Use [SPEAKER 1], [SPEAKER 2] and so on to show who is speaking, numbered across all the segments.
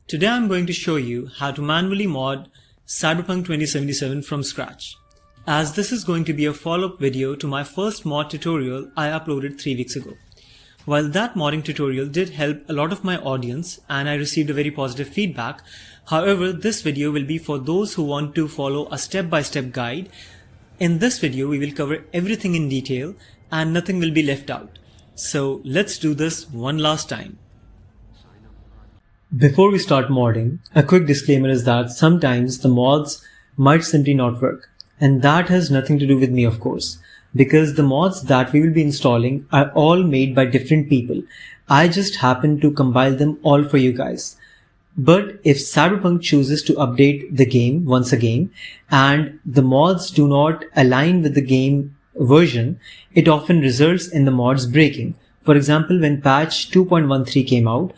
[SPEAKER 1] Today I'm going to show you how to manually mod Cyberpunk 2077 from scratch. As this is going to be a follow-up video to my first mod tutorial I uploaded 3 weeks ago. While that modding tutorial did help a lot of my audience and I received a very positive feedback, however this video will be for those who want to follow a step-by-step guide. In this video we will cover everything in detail and nothing will be left out. So let's do this one last time. Before we start modding, a quick disclaimer is that sometimes the mods might simply not work. And that has nothing to do with me, of course, because the mods that we will be installing are all made by different people. I just happen to compile them all for you guys. But if Cyberpunk chooses to update the game once again and the mods do not align with the game version, it often results in the mods breaking. For example, when patch 2.13 came out,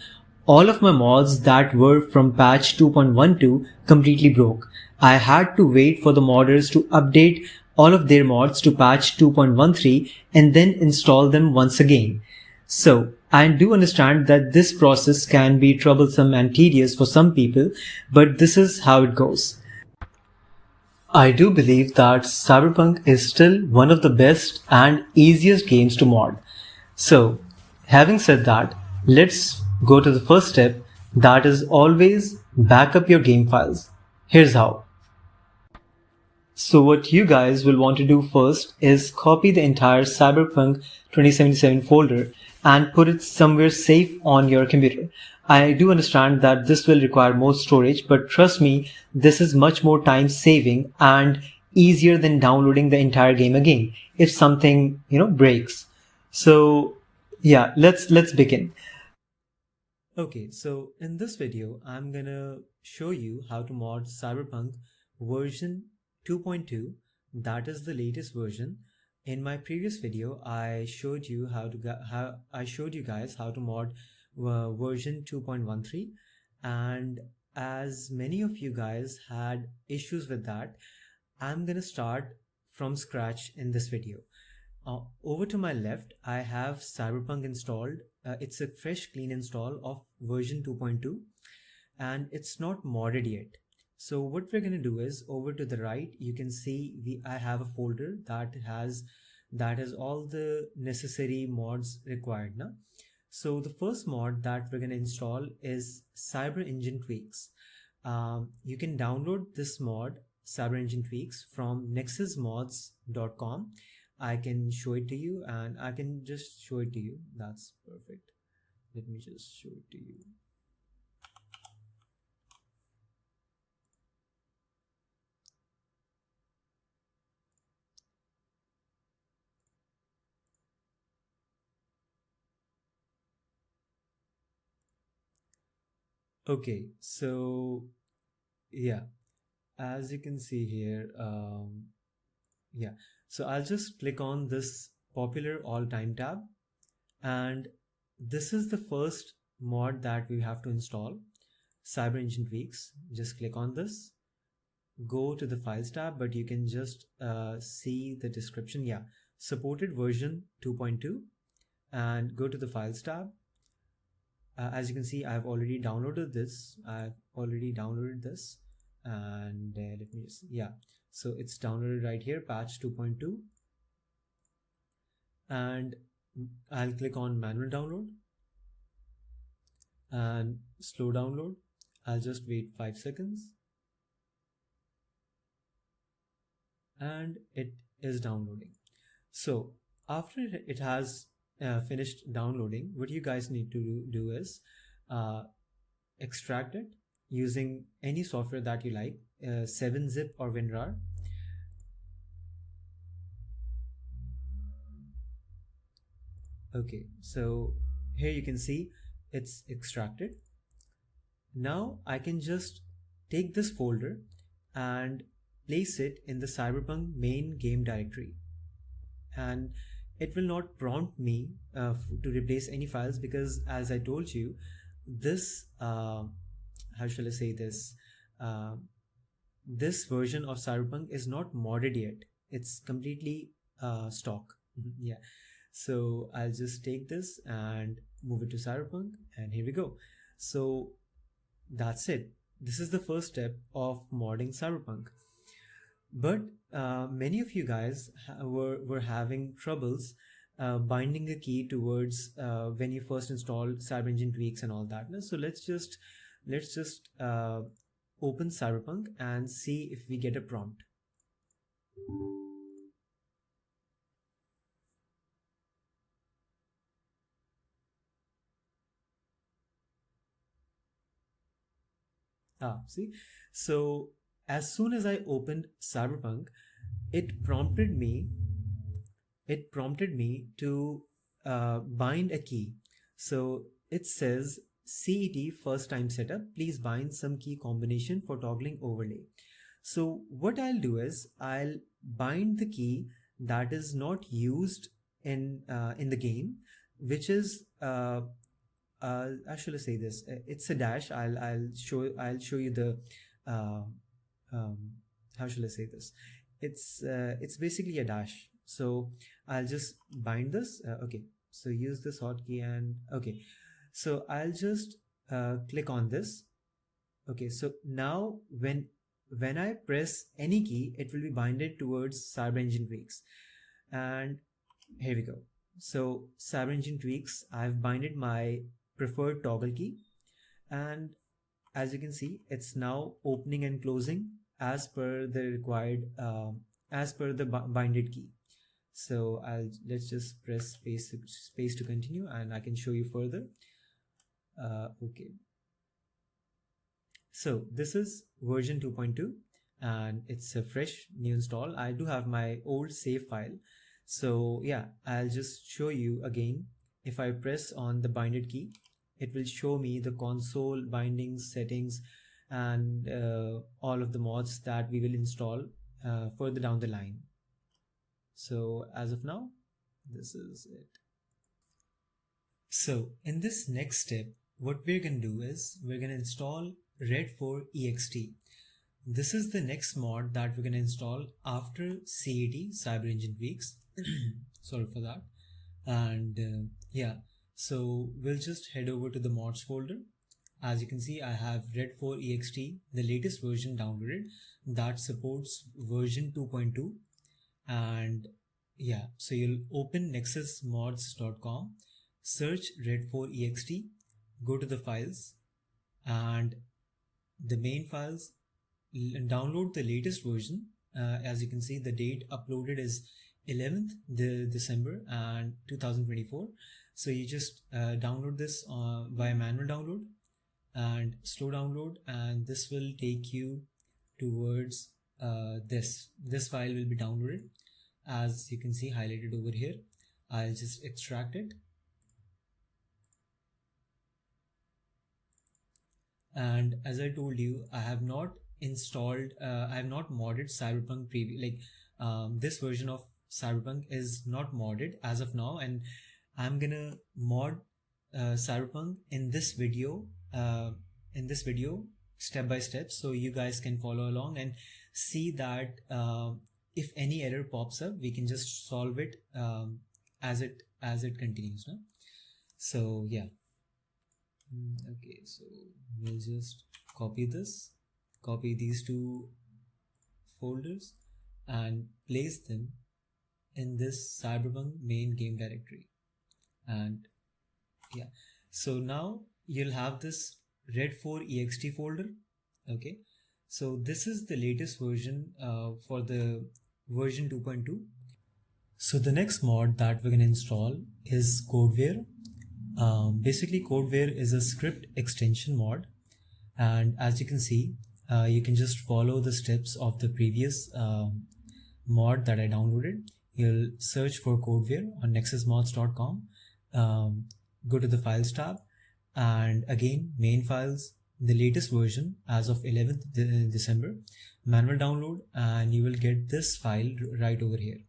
[SPEAKER 1] all of my mods that were from patch 2.12 completely broke. I had to wait for the modders to update all of their mods to patch 2.13 and then install them once again. So, I do understand that this process can be troublesome and tedious for some people, but this is how it goes. I do believe that Cyberpunk is still one of the best and easiest games to mod. So, having said that, let's go to the first step, that is always back up your game files. Here's how. So what you guys will want to do first is copy the entire Cyberpunk 2077 folder and put it somewhere safe on your computer. I do understand that this will require more storage, but trust me, this is much more time saving and easier than downloading the entire game again if something, breaks. So yeah, let's begin. Okay, so in this video, I'm gonna show you how to mod Cyberpunk version 2.2. That is the latest version. In my previous video, I showed you guys how to mod version 2.13, and as many of you guys had issues with that, I'm gonna start from scratch in this video. Over to my left, I have Cyberpunk installed. It's a fresh clean install of version 2.2 and it's not modded yet. So what we're going to do is, over to the right, you can see I have a folder that has all the necessary mods required now. So the first mod that we're going to install is Cyber Engine Tweaks. You can download this mod, Cyber Engine Tweaks, from nexusmods.com. I can show it to you and I can just show it to you. That's perfect. Let me just show it to you. Okay, so yeah, as you can see here, yeah, so I'll just click on this popular all-time tab, and this is the first mod that we have to install, Cyber Engine Tweaks. Just click on this, go to the files tab, but you can just see the description. Yeah, supported version 2.2, and go to the files tab. As you can see, I've already downloaded this. And let me just, yeah, so it's downloaded right here, patch 2.2, and I'll click on manual download and slow download. I'll just wait 5 seconds and it is downloading. So after it has finished downloading, what you guys need to do is extract it using any software that you like, 7-zip or WinRAR. Okay, so here you can see it's extracted. Now I can just take this folder and place it in the Cyberpunk main game directory, and it will not prompt me to replace any files, because as I told you, this how shall I say this, this version of Cyberpunk is not modded yet. It's completely stock. Yeah, so I'll just take this and move it to Cyberpunk, and here we go. So that's it. This is the first step of modding Cyberpunk. But many of you guys were having troubles binding a key towards when you first installed Cyber Engine tweaks and all that. So let's just open Cyberpunk and see if we get a prompt. See, so as soon as I opened Cyberpunk, it prompted me to bind a key. So it says CET first time setup, please bind some key combination for toggling overlay. So what I'll do is I'll bind the key that is not used in the game, which is how shall I say this? It's a dash. I'll show you the how shall I say this? It's basically a dash. So I'll just bind this. Okay. So use this hotkey and okay. So I'll just click on this. Okay. So now when I press any key, it will be binded towards Cyber Engine tweaks. And here we go. So Cyber Engine tweaks, I've binded my preferred toggle key, and as you can see, it's now opening and closing as per the required as per the binded key. So let's just press space to continue, and I can show you further. Okay, so this is version 2.2 and it's a fresh new install. I do have my old save file, so yeah, I'll just show you again. If I press on the binded key, it will show me the console bindings, settings, and all of the mods that we will install further down the line. So as of now, this is it. So in this next step, what we're going to do is we're going to install Red4ext. This is the next mod that we're going to install after CET, Cyber Engine tweaks. Sorry for that. And yeah, so we'll just head over to the mods folder. As you can see, I have Red4ext, the latest version downloaded that supports version 2.2. And yeah, so you'll open nexusmods.com, search Red4ext, go to the files and the main files, download the latest version. As you can see, the date uploaded is 11th December and 2024. So you just download this via manual download and slow download, and this will take you towards this file will be downloaded. As you can see highlighted over here, I'll just extract it. And as I told you, I have not installed, I have not modded Cyberpunk this version of Cyberpunk is not modded as of now, and I'm gonna mod Cyberpunk in this video step by step, so you guys can follow along and see that if any error pops up, we can just solve it as it continues. No? So yeah. Okay, so we'll just copy these two folders and place them in this Cyberpunk main game directory. And yeah, so now you'll have this Red4ext folder. Okay, so this is the latest version for the version 2.2. So the next mod that we're going to install is Codeware. Basically, Codeware is a script extension mod, and as you can see, you can just follow the steps of the previous mod that I downloaded. You'll search for Codeware on nexusmods.com, go to the files tab, and again main files, the latest version as of 11th December, manual download, and you will get this file right over here.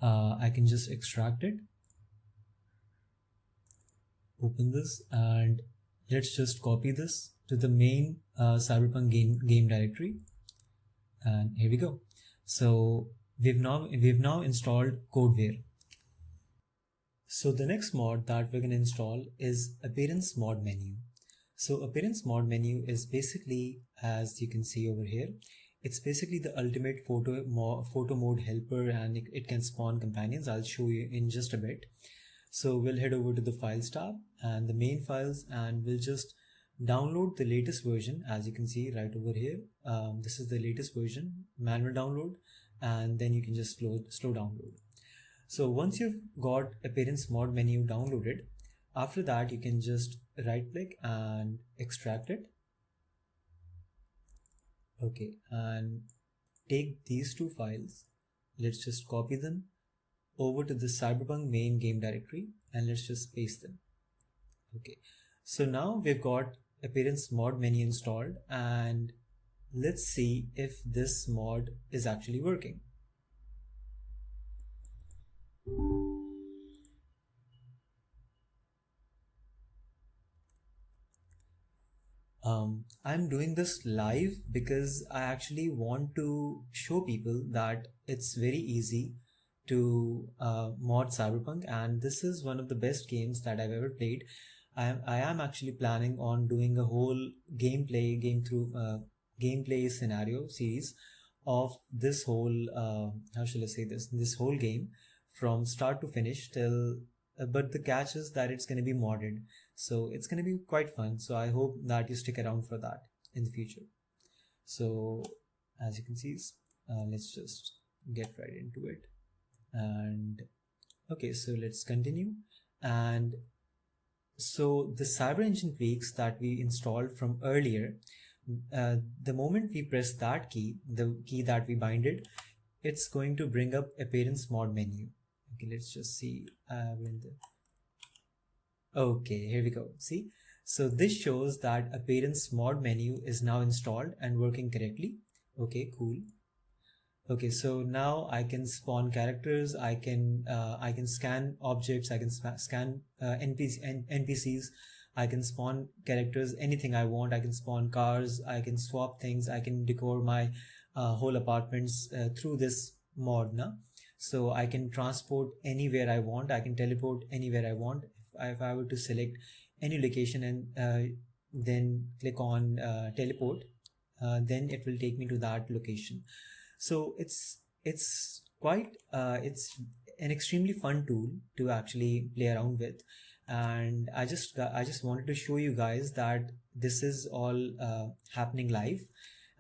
[SPEAKER 1] I can just extract it, open this, and let's just copy this to the main Cyberpunk game directory, and here we go. So we've now installed Codeware. So the next mod that we're going to install is Appearance Mod Menu. So appearance mod menu is basically, as you can see over here, it's basically the ultimate photo mode helper, and it can spawn companions. I'll show you in just a bit. So we'll head over to the files tab and the main files, and we'll just download the latest version. As you can see right over here, this is the latest version, manual download, and then you can just slow download. So once you've got appearance mod menu downloaded, after that you can just right click and extract it. Okay, and take these two files. Let's just copy them over to the Cyberpunk main game directory, and let's just paste them. Okay, so now we've got appearance mod menu installed, and let's see if this mod is actually working. I'm doing this live because I actually want to show people that it's very easy to mod Cyberpunk, and this is one of the best games that I've ever played. I am actually planning on doing a whole gameplay scenario series of this whole how shall I say this whole game from start to finish till but the catch is that it's going to be modded, so it's going to be quite fun. So I hope that you stick around for that in the future. So as you can see, let's just get right into it. And okay, so let's continue. And so the Cyber Engine tweaks that we installed from earlier, the moment we press that key, the key that we binded, it's going to bring up appearance mod menu. Okay, let's just see. Okay, here we go. See, so this shows that appearance mod menu is now installed and working correctly. Okay, cool. Okay, so now I can spawn characters. I can scan objects. I can scan NPCs. I can spawn characters, anything I want. I can spawn cars. I can swap things. I can decor my whole apartments through this mod now. So I can transport anywhere I want. I can teleport anywhere I want. If I were to select any location and then click on teleport, then it will take me to that location. So it's quite it's an extremely fun tool to actually play around with, and I just wanted to show you guys that this is all happening live.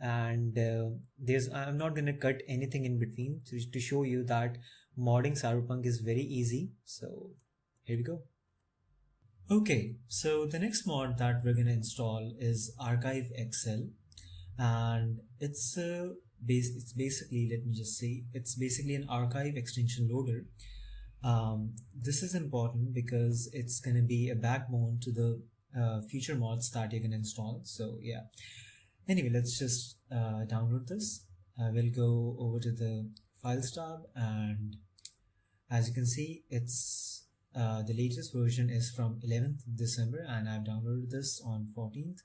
[SPEAKER 1] And I'm not going to cut anything in between to show you that modding Cyberpunk is very easy. So here we go. Okay, so the next mod that we're going to install is Archive XL, and it's basically, let me just say, it's basically an archive extension loader. This is important because it's going to be a backbone to the future mods that you're going to install. So yeah. Anyway, let's just download this. We'll go over to the Files tab, and as you can see, it's the latest version is from 11th December, and I've downloaded this on 14th.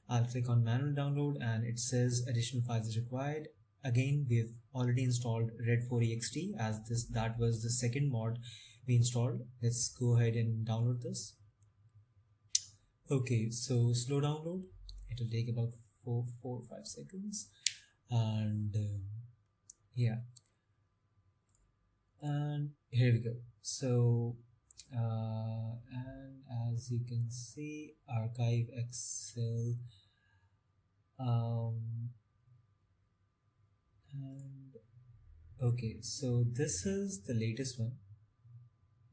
[SPEAKER 1] I'll click on manual download, and it says additional files is required. Again, we've already installed Red4ext, as that was the second mod we installed. Let's go ahead and download this. Okay, so slow download. It'll take about 4 or 5 seconds, and yeah, and here we go. So and as you can see, Archive XL, and okay, so this is the latest one.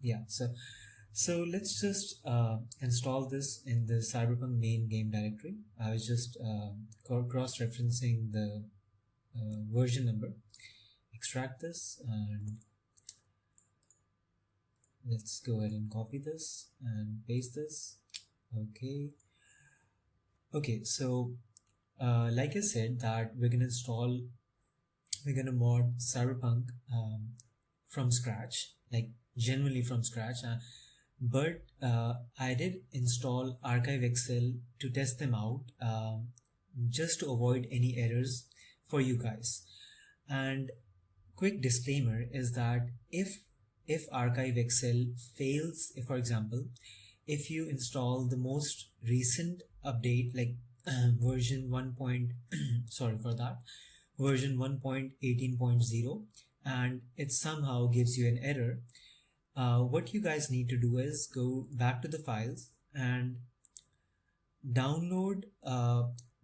[SPEAKER 1] Yeah, so let's just install this in the Cyberpunk main game directory. I was just cross-referencing the version number. Extract this, and let's go ahead and copy this and paste this. Okay, so like I said, that we're gonna mod Cyberpunk from scratch, like genuinely from scratch. But I did install Archive XL to test them out, just to avoid any errors for you guys. And quick disclaimer is that if Archive XL fails, if for example, if you install the most recent update like version 1 point sorry for that, version 1.18.0, and it somehow gives you an error, what you guys need to do is go back to the files and download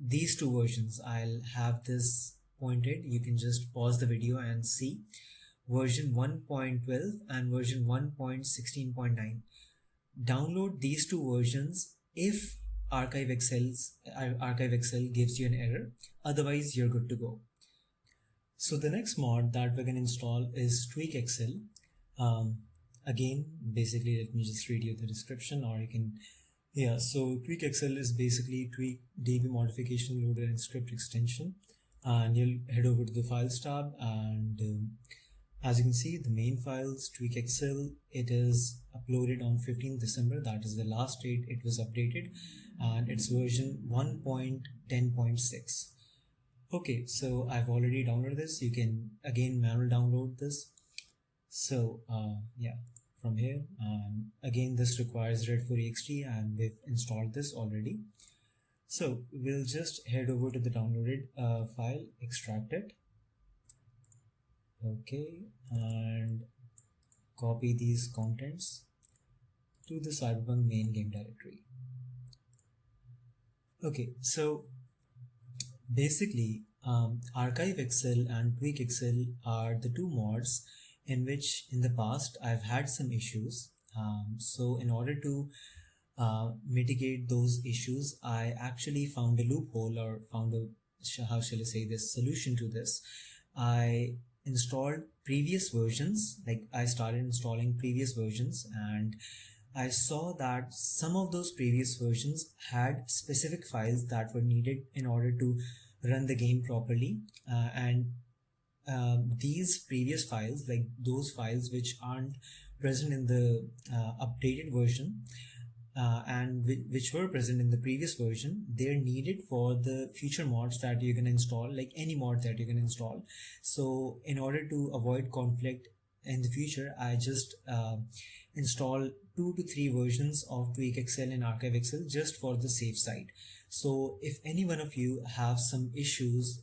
[SPEAKER 1] these two versions. I'll have this pointed. You can just pause the video and see version 1.12 and version 1.16.9. Download these two versions if ArchiveXL gives you an error. Otherwise, you're good to go. So the next mod that we're going to install is TweakXL. Again, basically, let me just read you the description, or you can, yeah. So TweakXL is basically Tweak DB modification loader and script extension, and you'll head over to the files tab, and as you can see, the main files TweakXL, it is uploaded on 15th December. That is the last date it was updated, and it's version 1.10.6. Okay, so I've already downloaded this. You can again manual download this. So yeah, from here, again this requires red4ext, and we've installed this already. So we'll just head over to the downloaded file, extract it. Okay, and copy these contents to the Cyberpunk main game directory. Okay, so basically ArchiveXL and TweakXL are the two mods in which in the past I've had some issues. So in order to mitigate those issues, I actually found a loophole, or found a, how shall I say this, solution to this. I installed previous versions, like I started installing previous versions, and I saw that some of those previous versions had specific files that were needed in order to run the game properly, and these previous files, like those files which aren't present in the updated version, and which were present in the previous version, they're needed for the future mods that you can install, like any mod that you can install. So in order to avoid conflict in the future, I just install 2 to 3 versions of TweakXL and ArchiveXL just for the safe side. So if any one of you have some issues,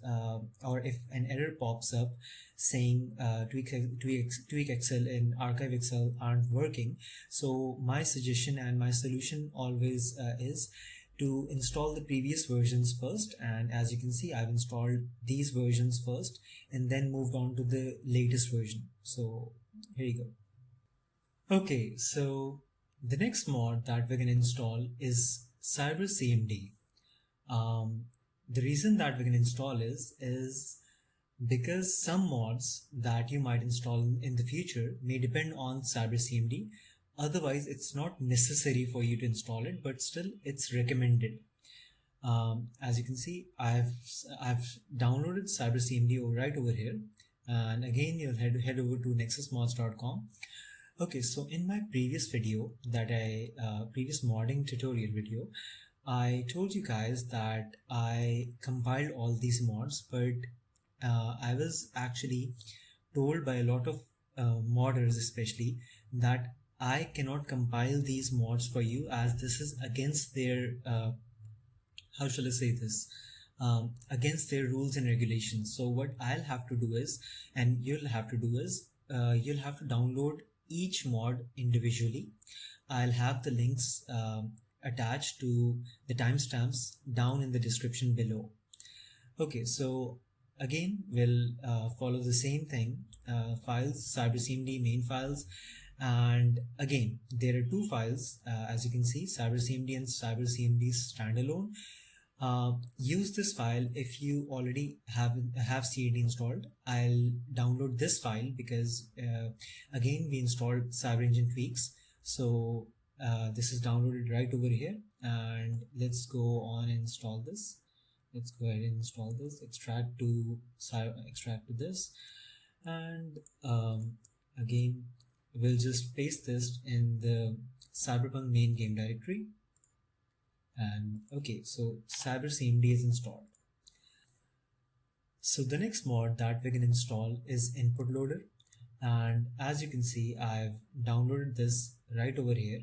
[SPEAKER 1] or if an error pops up saying TweakXL and ArchiveXL aren't working, so my suggestion and my solution always is to install the previous versions first. And as you can see, I've installed these versions first and then moved on to the latest version. So here you go. Okay, so the next mod that we're going to install is CyberCMD. The reason that we're going to install is because some mods that you might install in the future may depend on CyberCMD. Otherwise, it's not necessary for you to install it, but still it's recommended. As you can see, I've downloaded CyberCMD right over here, and again you'll head over to nexusmods.com. Okay, so in my previous video that previous modding tutorial video, I told you guys that I compiled all these mods, but I was actually told by a lot of modders especially that I cannot compile these mods for you, as this is against their how shall I say this, against their rules and regulations. So what I'll have to do is, and you'll have to do is, you'll have to download each mod individually. I'll have the links attached to the timestamps down in the description below. Okay, so again we'll follow the same thing, files, CyberCMD main files, and again there are two files, as you can see, CyberCMD and CyberCMD standalone. Use this file if you already have CMD installed. I'll download this file because again we installed CyberEngine tweaks, so this is downloaded right over here, and let's go on and install this. Let's go ahead and install this, extract to this, and again we'll just paste this in the Cyberpunk main game directory. And okay, so CyberCMD is installed. So the next mod that we can install is input loader, and as you can see, I've downloaded this right over here,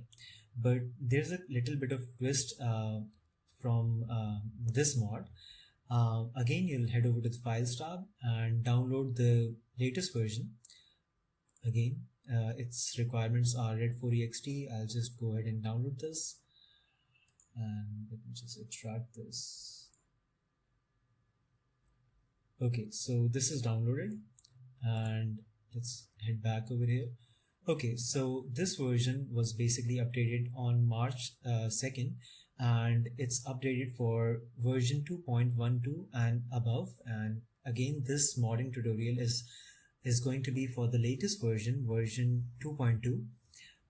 [SPEAKER 1] but there's a little bit of twist from this mod, again you'll head over to the Files tab and download the latest version. Again, its requirements are red4ext. I'll just go ahead and download this, and let me just extract this. Okay, so this is downloaded, and let's head back over here. Okay, so this version was basically updated on March 2nd, and it's updated for version 2.12 and above. And again, this modding tutorial is going to be for the latest version 2.2.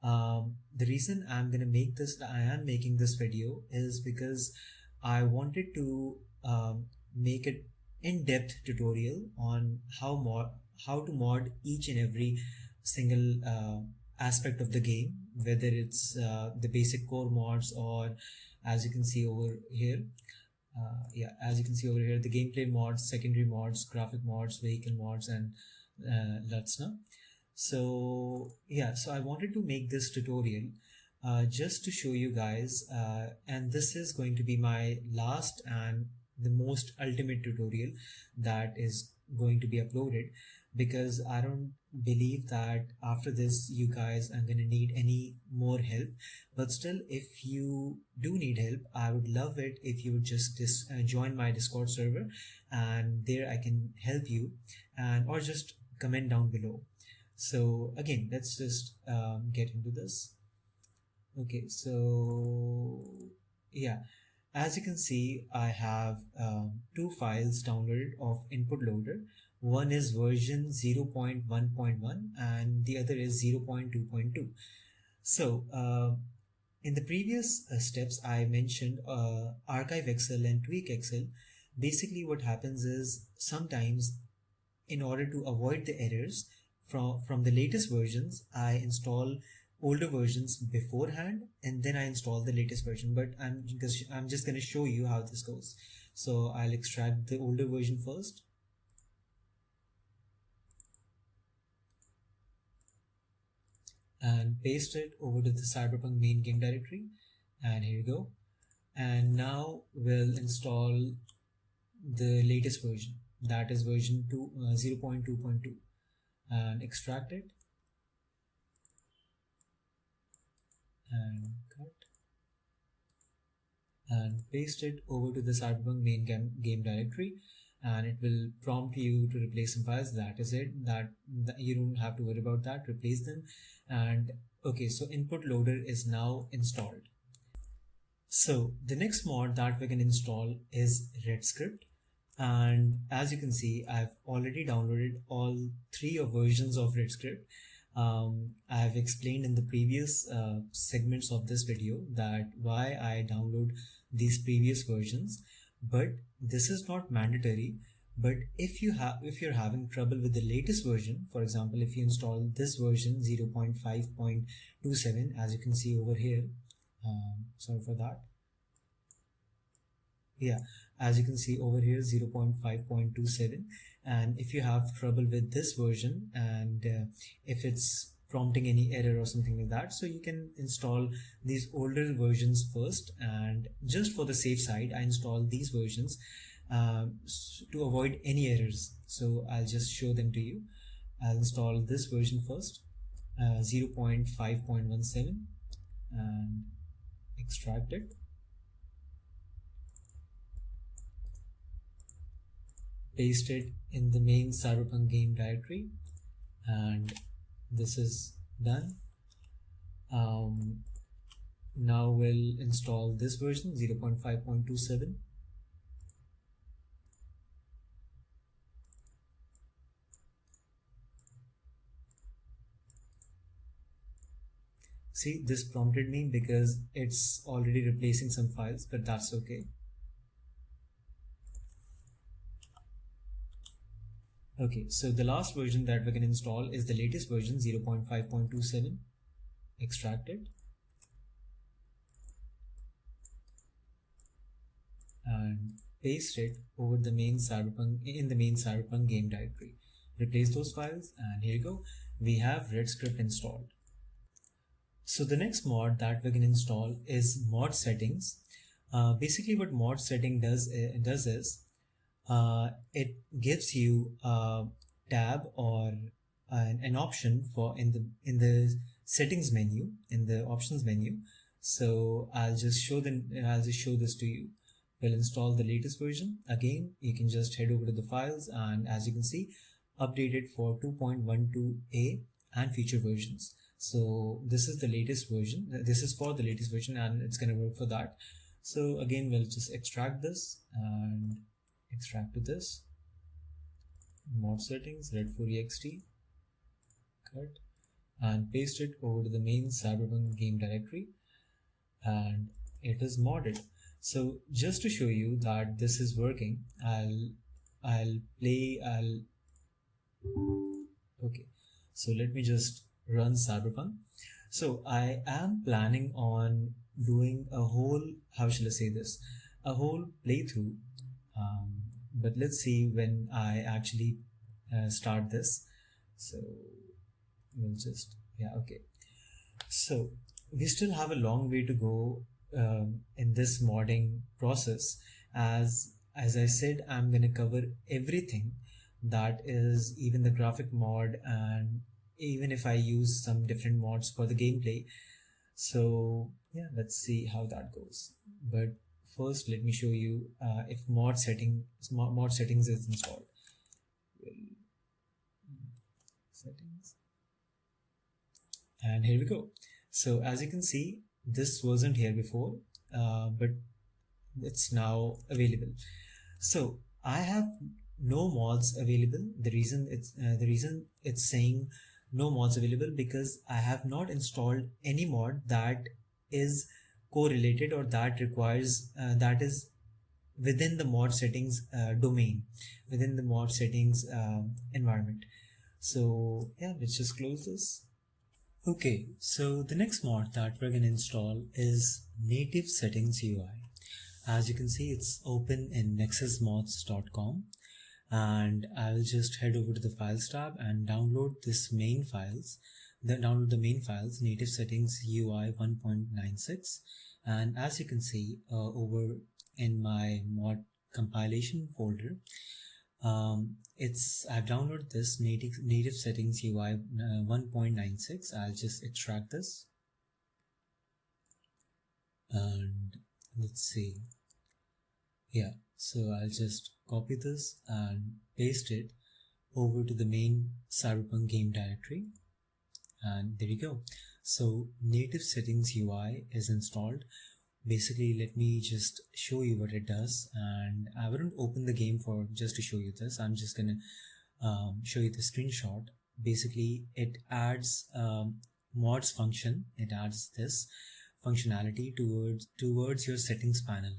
[SPEAKER 1] The reason I am making this video is because I wanted to make an in-depth tutorial on how to mod each and every single aspect of the game, whether it's the basic core mods, or as you can see over here, the gameplay mods, secondary mods, graphic mods, vehicle mods, and lots now. So yeah, so I wanted to make this tutorial just to show you guys, and this is going to be my last and the most ultimate tutorial that is going to be uploaded, because I don't believe that after this you guys are going to need any more help. But still, if you do need help, I would love it if you would just join my Discord server, and there I can help you, and or just comment down below. So again, let's just get into this. Okay, so yeah, as you can see, I have two files downloaded of input loader. One is version 0.1.1 and the other is 0.2.2. So in the previous steps, I mentioned archive Excel and tweak Excel. Basically what happens is, sometimes in order to avoid the errors from the latest versions, I install older versions beforehand and then I install the latest version. But I'm just going to show you how this goes. So I'll extract the older version first. And paste it over to the Cyberpunk main game directory. And here you go. And now we'll install the latest version, that is version 0.2.2, and extract it and cut and paste it over to the Cyberpunk main game directory, and it will prompt you to replace some files. That is it. That you don't have to worry about that. Replace them. And okay, so input loader is now installed. So the next mod that we can install is Redscript. And as you can see, I've already downloaded all three versions of Redscript. I have explained in the previous segments of this video that why I download these previous versions, but this is not mandatory. But if you're having trouble with the latest version, for example, if you install this version 0.5.27, as you can see over here, sorry for that. Yeah, as you can see over here, 0.5.27, and if you have trouble with this version, and if it's prompting any error or something like that, so you can install these older versions first. And just for the safe side, I install these versions to avoid any errors. So I'll just show them to you. I'll install this version first, 0.5.17, and extract it. Paste it in the main Cyberpunk game directory, and this is done. Now we'll install this version 0.5.27. See, this prompted me because it's already replacing some files, but that's okay. Okay, so the last version that we can install is the latest version 0.5.27. Extract it and paste it over the main Cyberpunk in the main Cyberpunk game directory. Replace those files, and here you go. We have Redscript installed. So the next mod that we can install is mod settings. Basically, what mod setting does is it gives you a tab or an option for in the settings menu, in the options menu. So I'll just show this to you. We'll install the latest version. Again, you can just head over to the files, and as you can see, updated for 2.12a and future versions. So this is the latest version. This is for the latest version, and it's going to work for that. So again, we'll just extract this and extract to this mod settings, red4ext, cut, and paste it over to the main Cyberpunk game directory, and it is modded. So just to show you that this is working, okay, so let me just run Cyberpunk. So I am planning on doing a whole, how shall I say this, a whole playthrough, but let's see when I actually start this. So we'll just, yeah, okay. So we still have a long way to go in this modding process. As I said, I'm going to cover everything, that is even the graphic mod, and even if I use some different mods for the gameplay. So yeah, let's see how that goes. But first, let me show you if mod settings is installed. Settings, and here we go. So as you can see, this wasn't here before, but it's now available. So I have no mods available. The reason it's saying no mods available because I have not installed any mod that is correlated or that requires that is within the mod settings domain, within the mod settings environment. So yeah, let's just close this. Okay, so the next mod that we're going to install is Native Settings UI. As you can see, it's open in nexusmods.com, and I'll just head over to the Files tab and download the main files, Native Settings UI 1.96. And as you can see over in my mod compilation folder, I've downloaded this native settings UI 1.96. I'll just extract this, and let's see. Yeah, so I'll just copy this and paste it over to the main Cyberpunk game directory, and there you go. So native settings UI is installed. Basically, let me just show you what it does, and I wouldn't open the game for just to show you this. I'm just gonna show you the screenshot. Basically, it adds mods function. It adds this functionality towards your settings panel.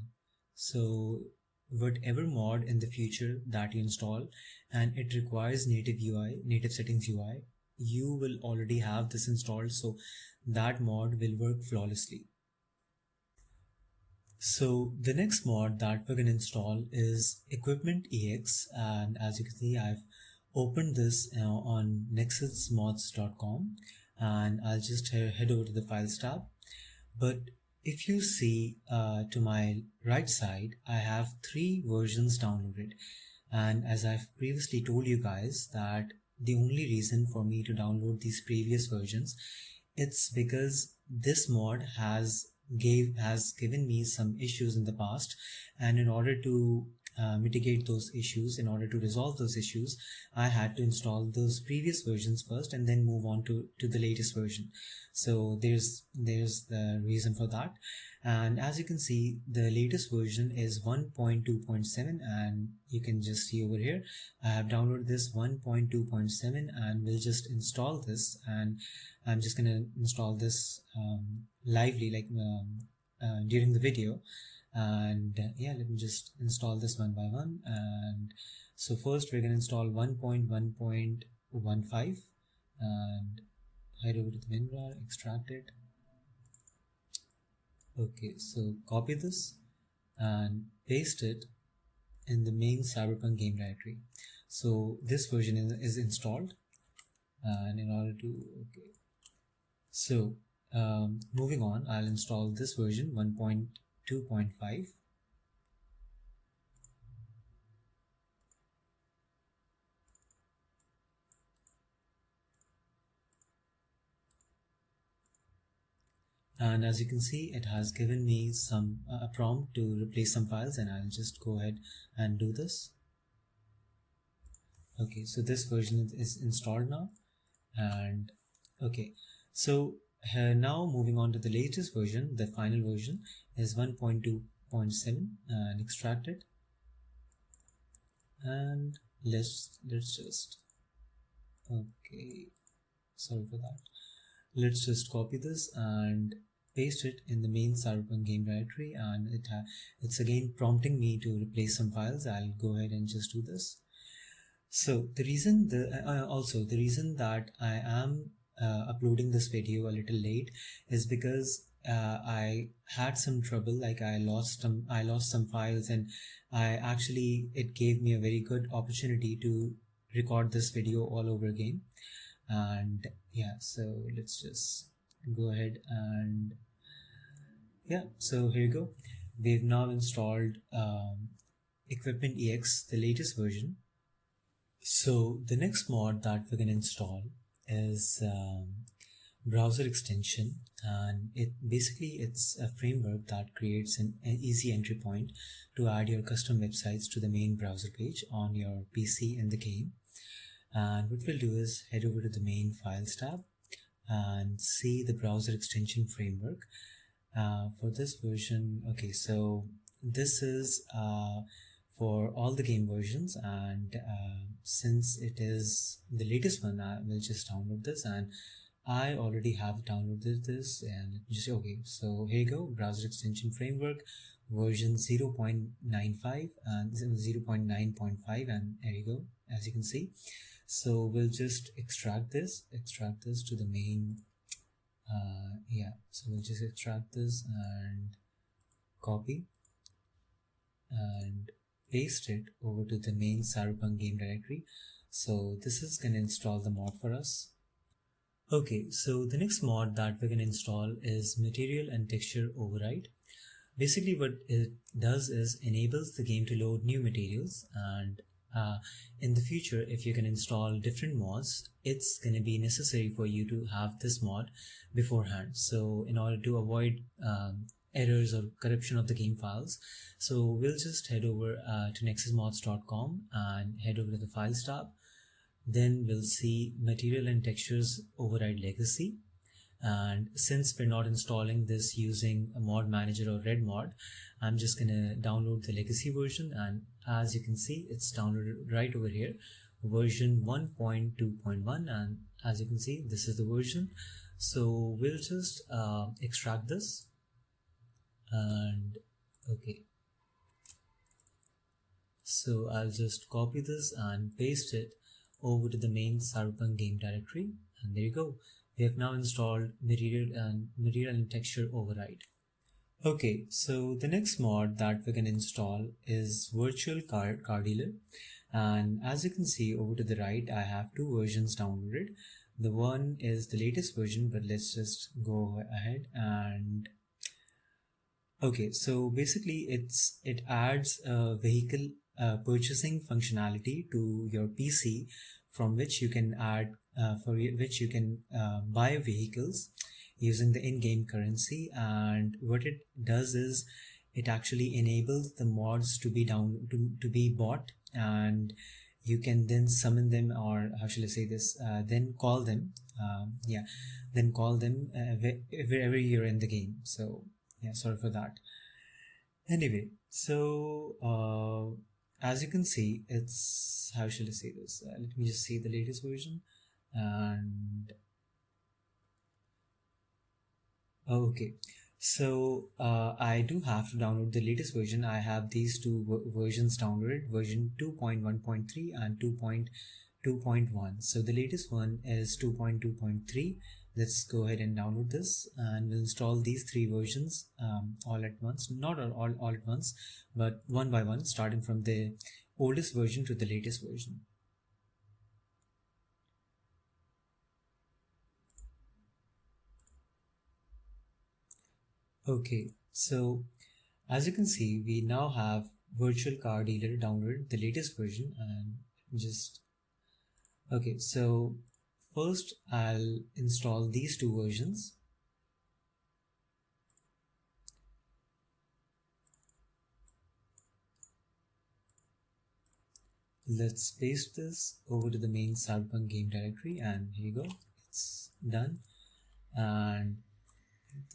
[SPEAKER 1] So whatever mod in the future that you install and it requires native settings UI, you will already have this installed, so that mod will work flawlessly. So the next mod that we're going to install is Equipment EX, and as you can see, I've opened this on nexusmods.com, and I'll just head over to the Files tab. But if you see to my right side, I have 3 versions downloaded, and as I've previously told you guys that the only reason for me to download these previous versions, it's because this mod has given me some issues in the past, and in order to mitigate those issues, in order to resolve those issues, I had to install those previous versions first and then move on to the latest version. So there's the reason for that. And as you can see, the latest version is 1.2.7, and you can just see over here, I have downloaded this 1.2.7, and we'll just install this, and I'm just going to install this lively, like during the video. And yeah, let me just install this one by one. And so first we're going to install 1.1.15 and head over to the WinRAR, extract it. Okay, so copy this and paste it in the main Cyberpunk game directory. So this version is installed, and in order to, okay, so moving on, I'll install this version 1.2.7, 2.5. And as you can see, it has given me some a prompt to replace some files, and I'll just go ahead and do this. Okay, so this version is installed now. And okay, so now moving on to the latest version, the final version is 1.2.7, and extract it. And let's just, okay, sorry for that. Let's just copy this and paste it in the main Cyberpunk game directory, and it's again prompting me to replace some files. I'll go ahead and just do this. So the reason the reason that I am uploading this video a little late is because I had some trouble. Like I lost some files, and it gave me a very good opportunity to record this video all over again. And yeah, so let's just go ahead and yeah, so here you go. We've now installed Equipment EX, the latest version. So the next mod that we're going to install is browser extension, and it's a framework that creates an easy entry point to add your custom websites to the main browser page on your PC in the game. And what we'll do is head over to the main files tab and see the browser extension framework for this version. Okay, so this is for all the game versions, and since it is the latest one, I will just download this, and I already have downloaded this. And let me just okay, so here you go, browser extension framework version 0.95 and 0.9.5, and there you go, as you can see. So we'll just extract this to the main yeah, so we'll just extract this and copy and paste it over to the main Cyberpunk game directory. So this is going to install the mod for us. Okay, so the next mod that we're going to install is Material and Texture Override. Basically what it does is enables the game to load new materials, and in the future, if you can install different mods, it's going to be necessary for you to have this mod beforehand. So in order to avoid errors or corruption of the game files, so we'll just head over to nexusmods.com and head over to the Files tab. Then we'll see Material and Textures Override Legacy. And since we're not installing this using a mod manager or red mod, I'm just gonna download the legacy version, and as you can see, it's downloaded right over here, version 1.2.1, and as you can see, this is the version. So we'll just extract this, and okay, so I'll just copy this and paste it over to the main Cyberpunk game directory, and there you go. We have now installed Material and Texture Override. Okay, so the next mod that we're going to install is Virtual Car Dealer, and as you can see over to the right, I have two versions downloaded. The one is the latest version, but let's just go ahead and okay, so basically it adds a vehicle purchasing functionality to your PC, from which you can buy vehicles using the in-game currency. And what it does is it actually enables the mods to be bought, and you can then summon them, or how shall I say this, then call them wherever you're in the game. So yeah, sorry for that. Anyway, so as you can see, it's, how shall I say this, let me just see the latest version. And okay, so I do have to download the latest version. I have these two versions downloaded, version 2.1.3 and 2.2.1. So the latest one is 2.2.3. Let's go ahead and download this, and we'll install these three versions all at once. Not all at once, but one by one, starting from the oldest version to the latest version. Okay, so As you can see, we now have Virtual Car Dealer downloaded, the latest version, and just okay. So first, I'll install these two versions. Let's paste this over to the main Cyberpunk game directory, and here you go. It's done. And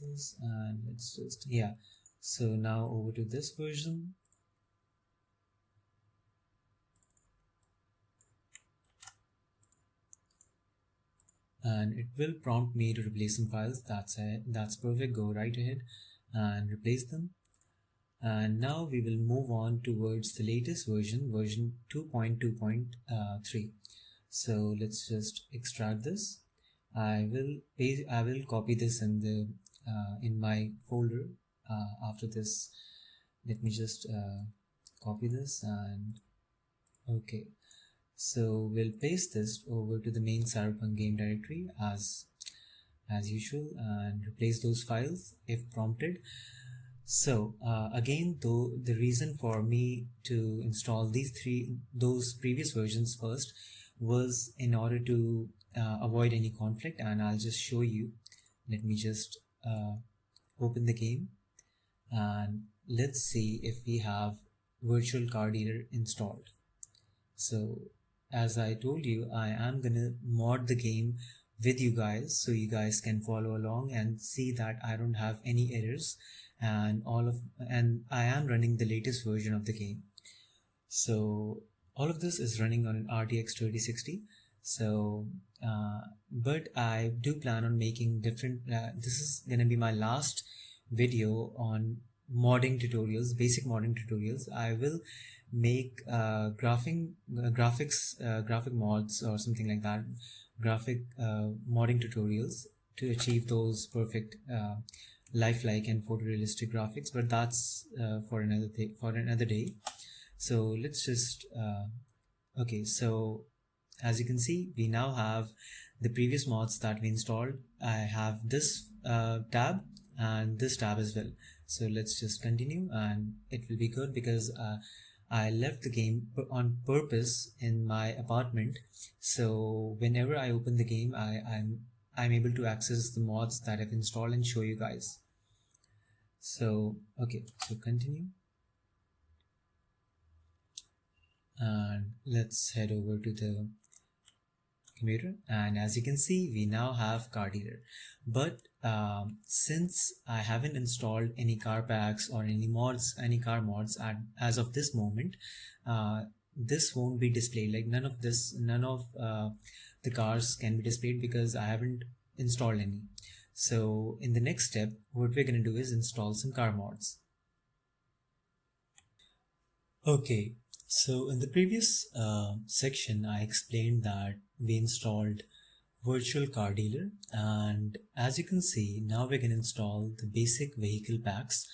[SPEAKER 1] this, and let's just so now over to this version, and it will prompt me to replace some files. That's perfect. Go right ahead and replace them. And now we will move on towards the latest version 2.2.3. So let's just extract this. I will copy this in the in my folder after this. Let me just copy this, and okay, so we'll paste this over to the main Cyberpunk game directory as usual, and replace those files if prompted. So again, though, the reason for me to install those previous versions first was in order to avoid any conflict, and I'll just show you. Let me just open the game, and let's see if we have Virtual Car Dealer installed. So as I told you, I am gonna mod the game with you guys so you guys can follow along and see that I don't have any errors, and I am running the latest version of the game. So all of this is running on an RTX 3060. So but I do plan on making different this is gonna be my last video on modding tutorials, basic modding tutorials. I will make graphic mods or something like that, graphic modding tutorials to achieve those perfect lifelike and photorealistic graphics, but that's for another day. So let's just okay, so as you can see, we now have the previous mods that we installed. I have this tab and this tab as well. So let's just continue, and it will be good because I left the game on purpose in my apartment. So whenever I open the game, I'm able to access the mods that I've installed and show you guys. So okay, so continue, and let's head over to the computer, and as you can see, we now have Car Dealer. But since I haven't installed any car packs or any car mods as of this moment, this won't be displayed. Like none of the cars can be displayed because I haven't installed any. So in the next step, what we're going to do is install some car mods. Okay, so in the previous section, I explained that we installed Virtual Car Dealer, and as you can see, now we can install the basic vehicle packs.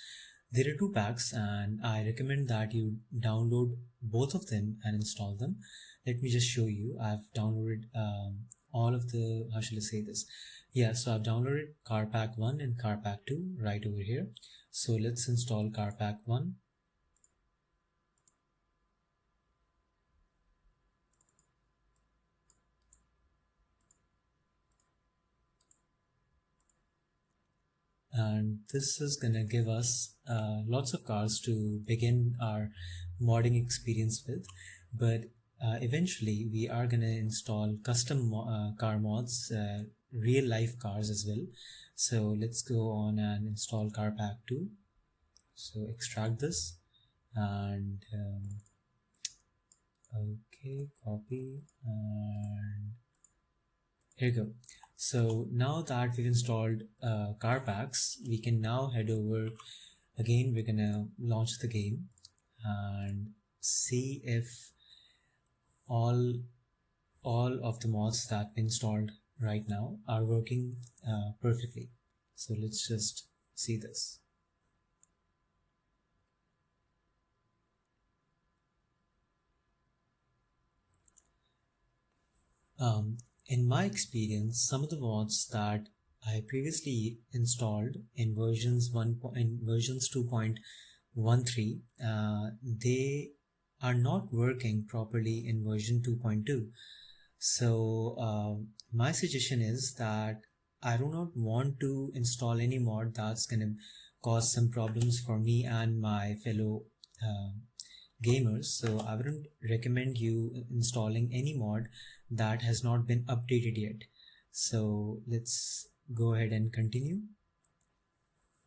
[SPEAKER 1] There are two packs, and I recommend that you download both of them and install them. Let me just show you. I've downloaded all of the, how shall I say this? Yeah, so I've downloaded Car Pack 1 and Car Pack 2 right over here. So let's install Car Pack 1. And this is gonna give us lots of cars to begin our modding experience with, but eventually we are gonna install custom car mods, real life cars as well. So let's go on and install Car Pack 2. So extract this, and okay, copy, and here you go. So now that we've installed car packs, we can now head over. Again, we're gonna launch the game and see if all of the mods that we installed right now are working perfectly. So let's just see this. In my experience, some of the mods that I previously installed in versions 2.1 1.3, they are not working properly in version 2.2. So my suggestion is that I do not want to install any mod that's going to cause some problems for me and my fellow uh, gamers. So I wouldn't recommend you installing any mod that has not been updated yet. So let's go ahead and continue,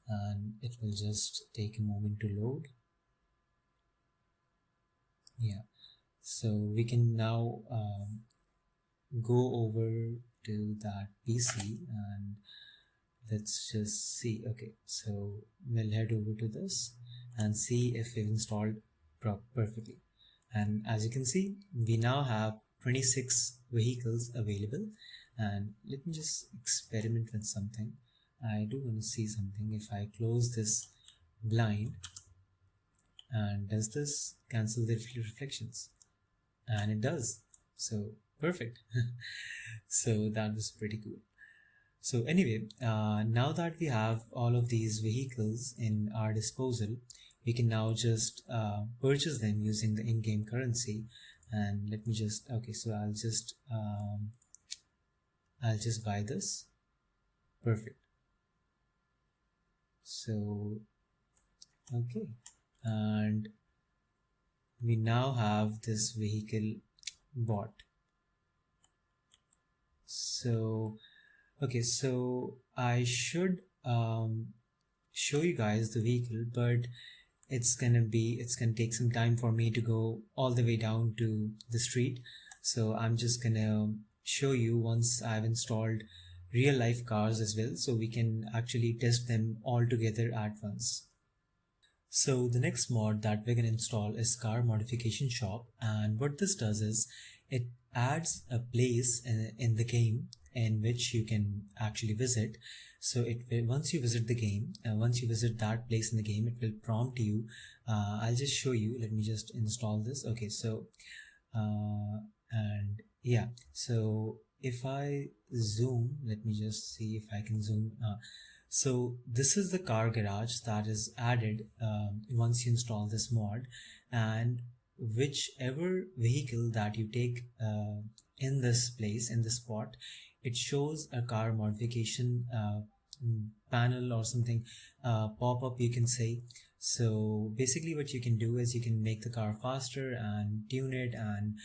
[SPEAKER 1] and it will just take a moment to load. Yeah, so we can now go over to that PC and let's just see. Okay, so we'll head over to this and see if we've installed perfectly. And as you can see, we now have 26 vehicles available. And let me just experiment with something. I do want to see something. If I close this blind, and does this cancel the reflections? And it does. So perfect. So that was pretty cool. So anyway, now that we have all of these vehicles in our disposal, we can now just purchase them using the in-game currency. And let me just, okay, so I'll just buy this. Perfect. So, okay. And we now have this vehicle bought. So, okay, so I should show you guys the vehicle, but it's gonna take some time for me to go all the way down to the street. So I'm just gonna show you once I've installed real life cars as well, so we can actually test them all together at once. So the next mod that we're going to install is Car Modification Shop, and what this does is it adds a place in the game in which you can actually visit. So it will, once you visit the game, once you visit that place in the game, it will prompt you. I'll just show you. Let me just install this. Okay, so and yeah, so if I zoom, let me just see if I can zoom. So this is the car garage that is added once you install this mod, and whichever vehicle that you take in this place, in this spot, it shows a car modification panel or something pop up, you can say. So basically what you can do is you can make the car faster and tune it, and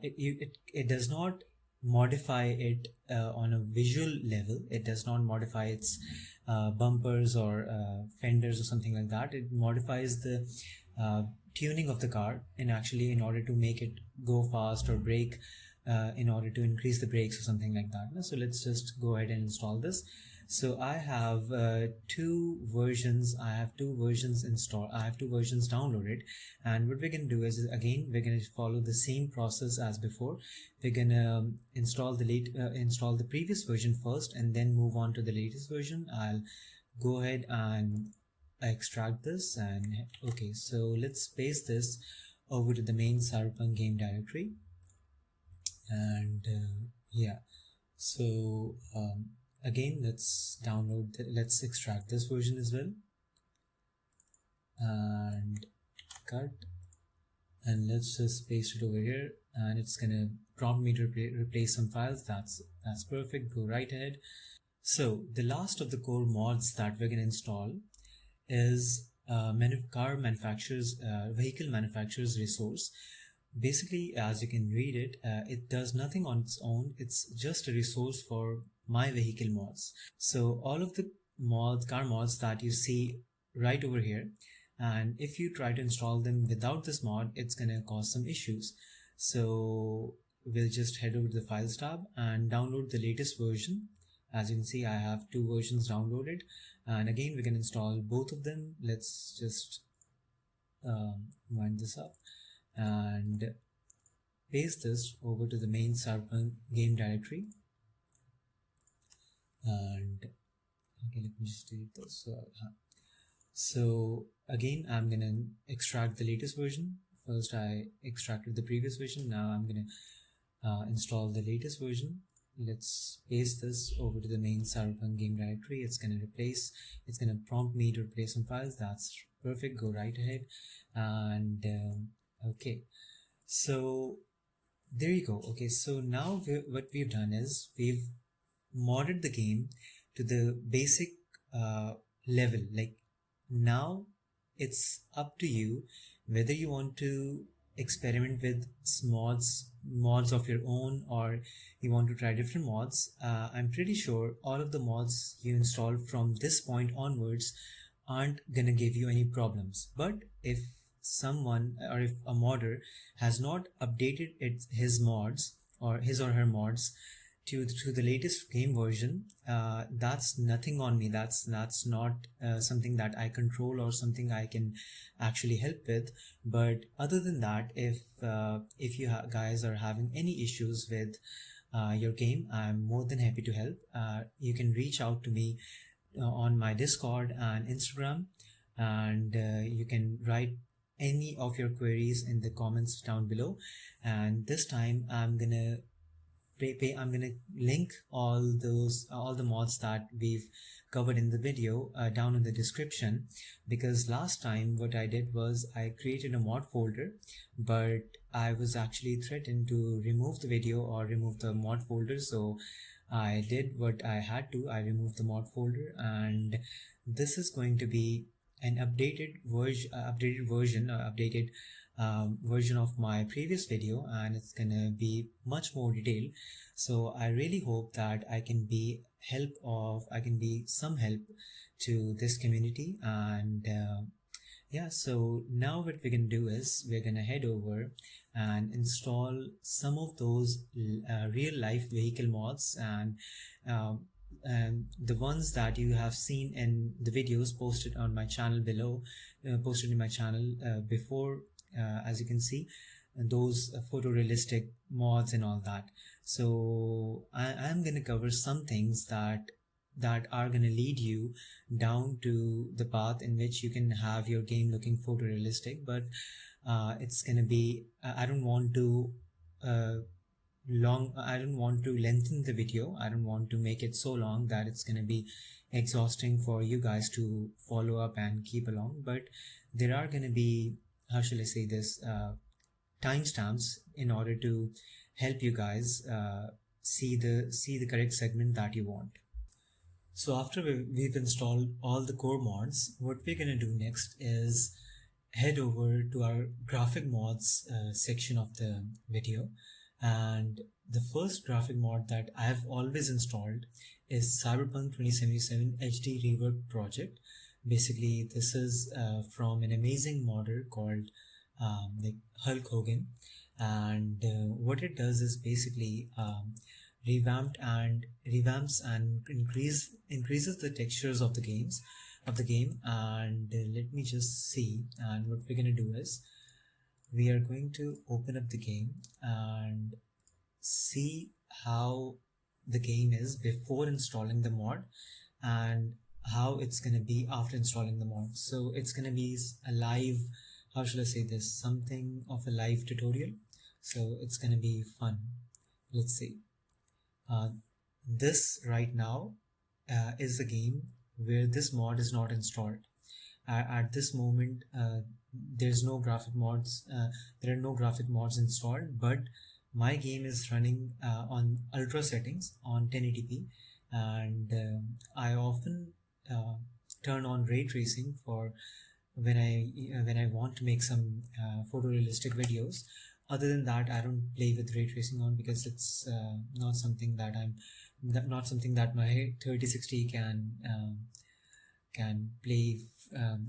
[SPEAKER 1] it does not modify it on a visual level. It does not modify its bumpers or fenders or something like that. It modifies the tuning of the car, and actually in order to make it go fast or brake, in order to increase the brakes or something like that. So let's just go ahead and install this. So I have two versions. I have two versions downloaded, and what we're going to do is, again, we're going to follow the same process as before. We're going to install the previous version first and then move on to the latest version. I'll go ahead and extract this, and okay, so let's paste this over to the main Cyberpunk game directory. And yeah, so again, let's extract this version as well, and cut, and let's just paste it over here, and it's gonna prompt me to replace some files. That's perfect. Go right ahead. So the last of the core mods that we're gonna install is vehicle manufacturer's resource. Basically, as you can read it, it does nothing on its own. It's just a resource for my vehicle mods. So all of the car mods that you see right over here, and if you try to install them without this mod, it's gonna cause some issues. So we'll just head over to the files tab and download the latest version. As you can see, I have two versions downloaded, and again, we can install both of them. Let's just wind this up and paste this over to the main Cyberpunk game directory. And okay, let me just delete this. So again, I'm gonna extract the latest version. First I extracted the previous version. Now I'm gonna install the latest version. Let's paste this over to the main Cyberpunk game directory. It's gonna prompt me to replace some files. That's perfect, go right ahead. And okay, so there you go. Okay, so now what we've done is we've modded the game to the basic uh, level. Like now it's up to you whether you want to experiment with mods of your own, or you want to try different mods. I'm pretty sure all of the mods you install from this point onwards aren't gonna give you any problems. But if someone, or if a modder has not updated his mods, or his or her mods to the latest game version, that's nothing on me. That's not something that I control or something I can actually help with. But other than that, if you guys are having any issues with your game, I'm more than happy to help. You can reach out to me on my Discord and Instagram, and you can write any of your queries in the comments down below. And this time I'm gonna link all the mods that we've covered in the video down in the description, because last time what I did was I created a mod folder, but I was actually threatened to remove the video or remove the mod folder. So I did what I had to. I removed the mod folder, and this is going to be an updated version of my previous video, and it's gonna be much more detailed. So I really hope that I can be some help to this community. And yeah, so now what we're gonna do is we're gonna head over and install some of those real life vehicle mods, and the ones that you have seen in the videos posted on my channel below, posted in my channel before. As you can see, those photorealistic mods and all that. So I'm gonna cover some things that are gonna lead you down to the path in which you can have your game looking photorealistic. But it's gonna be I don't want to lengthen the video. I don't want to make it so long that it's going to be exhausting for you guys to follow up and keep along. But there are going to be, how shall I say this, timestamps in order to help you guys see the correct segment that you want. So after we've installed all the core mods, what we're going to do next is head over to our graphic mods section of the video. And the first graphic mod that I've always installed is Cyberpunk 2077 HD Reworked project. Basically, this is from an amazing modder called like Hulk Hogan, and what it does is basically revamps and increases the textures of the game. And let me just see. And what we're gonna do is we are going to open up the game and see how the game is before installing the mod, and how it's going to be after installing the mod. So it's going to be a live, how should I say this, something of a live tutorial. So it's going to be fun. Let's see. This right now is the game where this mod is not installed. At this moment, there's no graphic mods. There are no graphic mods installed, but my game is running on ultra settings on 1080p, and I often turn on ray tracing for when I want to make some photorealistic videos. Other than that, I don't play with ray tracing on, because it's not something that my 3060 can play,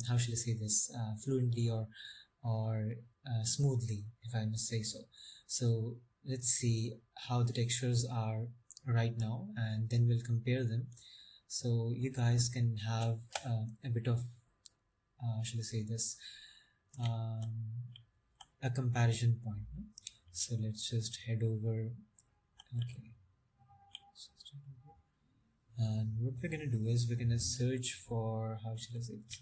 [SPEAKER 1] how shall I say this, fluently or smoothly, if I must say so. So let's see how the textures are right now, and then we'll compare them, so you guys can have a bit of, shall I say this, a comparison point. No? So let's just head over. Okay. And what we're going to do is we're going to search for, how should I say this,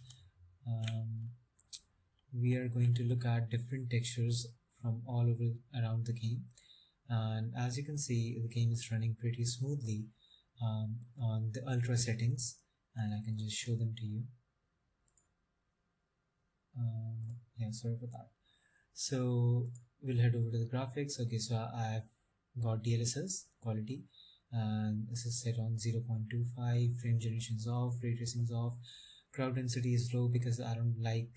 [SPEAKER 1] we are going to look at different textures from all over around the game. And as you can see, the game is running pretty smoothly on the ultra settings, and I can just show them to you. Yeah, sorry for that. So we'll head over to the graphics. Okay, so I've got DLSS quality, and this is set on 0.25. Frame generation is off, ray tracing is off, crowd density is low because I don't like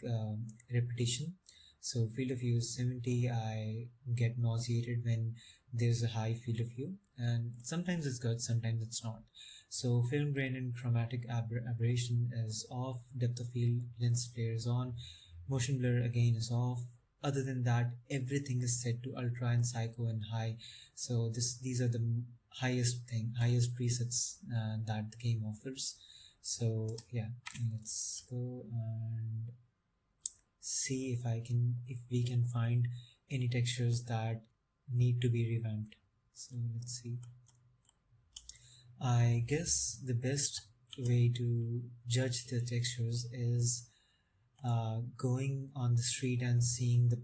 [SPEAKER 1] repetition. So field of view is 70. I get nauseated when there's a high field of view, and sometimes it's good, sometimes it's not. So film grain and chromatic aberration is off, depth of field, lens flare is on, motion blur again is off. Other than that, everything is set to ultra and psycho and high. So these are the highest presets that the game offers. So yeah, let's go and see if we can find any textures that need to be revamped. So let's see. I guess the best way to judge the textures is going on the street and seeing the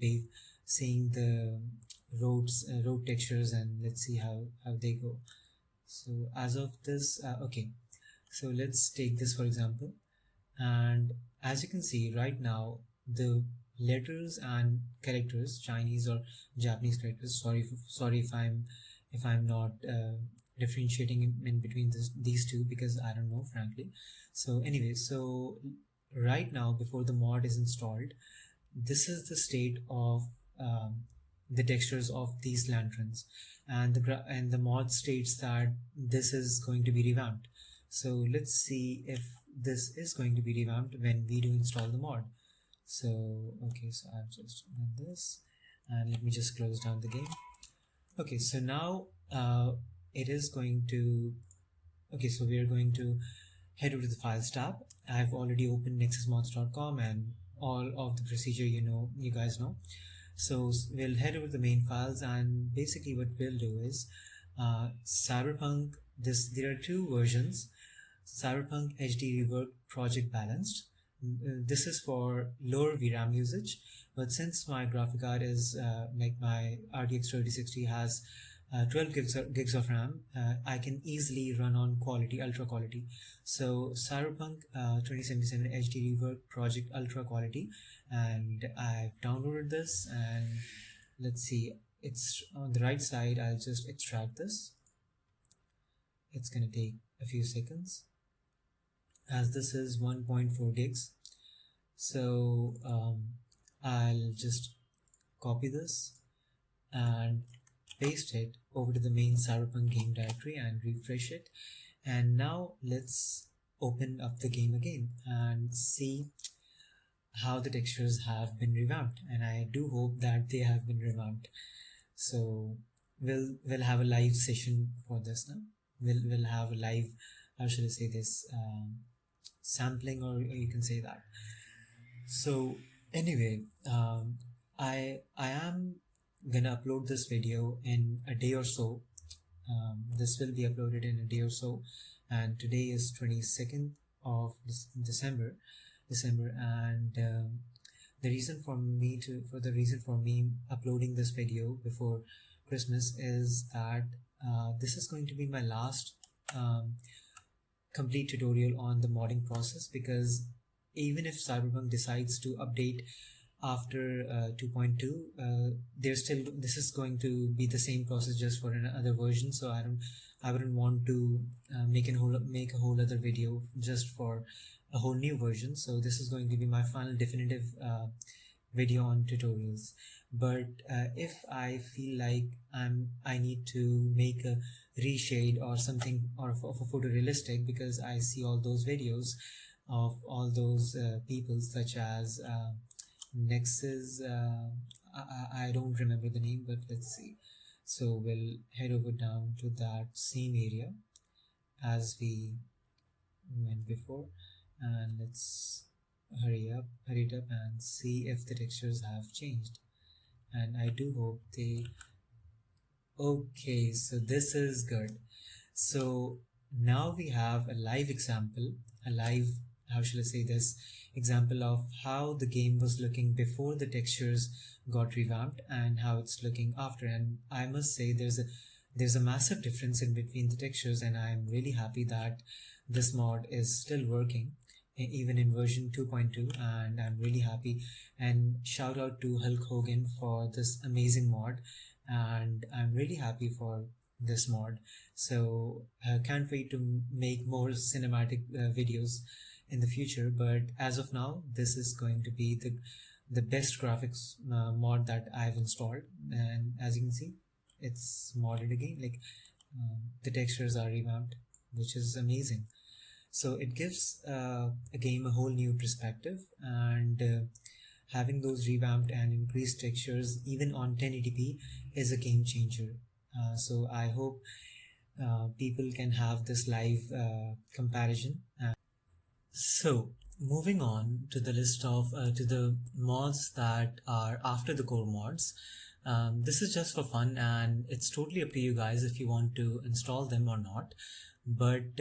[SPEAKER 1] road textures, and let's see how they go. So as of this, okay, so let's take this for example, and as you can see right now, the letters and characters, Chinese or Japanese characters, sorry if I'm not differentiating in between these two, because I don't know frankly. So anyway, so right now, before the mod is installed, this is the state of the textures of these lanterns, and the mod states that this is going to be revamped. So let's see if this is going to be revamped when we do install the mod. So okay, so I've just done this, and let me just close down the game. Okay, so now it is going to, okay, so we are going to head over to the Files tab. I've already opened nexusmods.com and all of the procedure, you guys know. So we'll head over to the main files, and basically what we'll do is Cyberpunk, there are two versions, Cyberpunk HD Reworked Project Balanced. This is for lower VRAM usage, but since my graphic card is like my RTX 3060 has 12 gigs of RAM, I can easily run on ultra quality. So Cyberpunk 2077 HD Reworked Project Ultra Quality, and I've downloaded this, and let's see, it's on the right side. I'll just extract this. It's gonna take a few seconds, as this is 1.4 gigs. So I'll just copy this and paste it over to the main Cyberpunk game directory and refresh it. And now let's open up the game again and see how the textures have been revamped, and I do hope that they have been revamped. So we'll have a live session for this now. We'll have a live, how should I say this, sampling, or you can say that. So anyway, I am gonna upload this video in a day or so. This will be uploaded in a day or so, and today is 22nd of December, and the reason for me uploading this video before Christmas is that this is going to be my last complete tutorial on the modding process, because even if Cyberpunk decides to update after 2.2, this is going to be the same process just for another version. So I wouldn't want to make a whole other video just for a whole new version. So this is going to be my final definitive video on tutorials. But if I feel like I need to make a reshade or something, or of a photorealistic, because I see all those videos of all those people, such as Nexus, I don't remember the name, but let's see. So we'll head over down to that same area as we went before, and let's hurry it up and see if the textures have changed. And I do hope they, okay, so this is good. So now we have a live example, how shall I say this, example of how the game was looking before the textures got revamped and how it's looking after. And I must say there's a massive difference in between the textures, and I'm really happy that this mod is still working. even in version 2.2, and I'm really happy. And shout out to Hulk Hogan for this amazing mod, and I'm really happy for this mod. So I can't wait to make more cinematic videos in the future. But as of now, this is going to be the best graphics mod that I've installed, and as you can see, it's modded again. Like the textures are revamped, which is amazing. So it gives a game a whole new perspective, and having those revamped and increased textures even on 1080p is a game changer. So I hope people can have this live comparison. So moving on to the list of to the mods that are after the core mods. This is just for fun, and it's totally up to you guys if you want to install them or not. But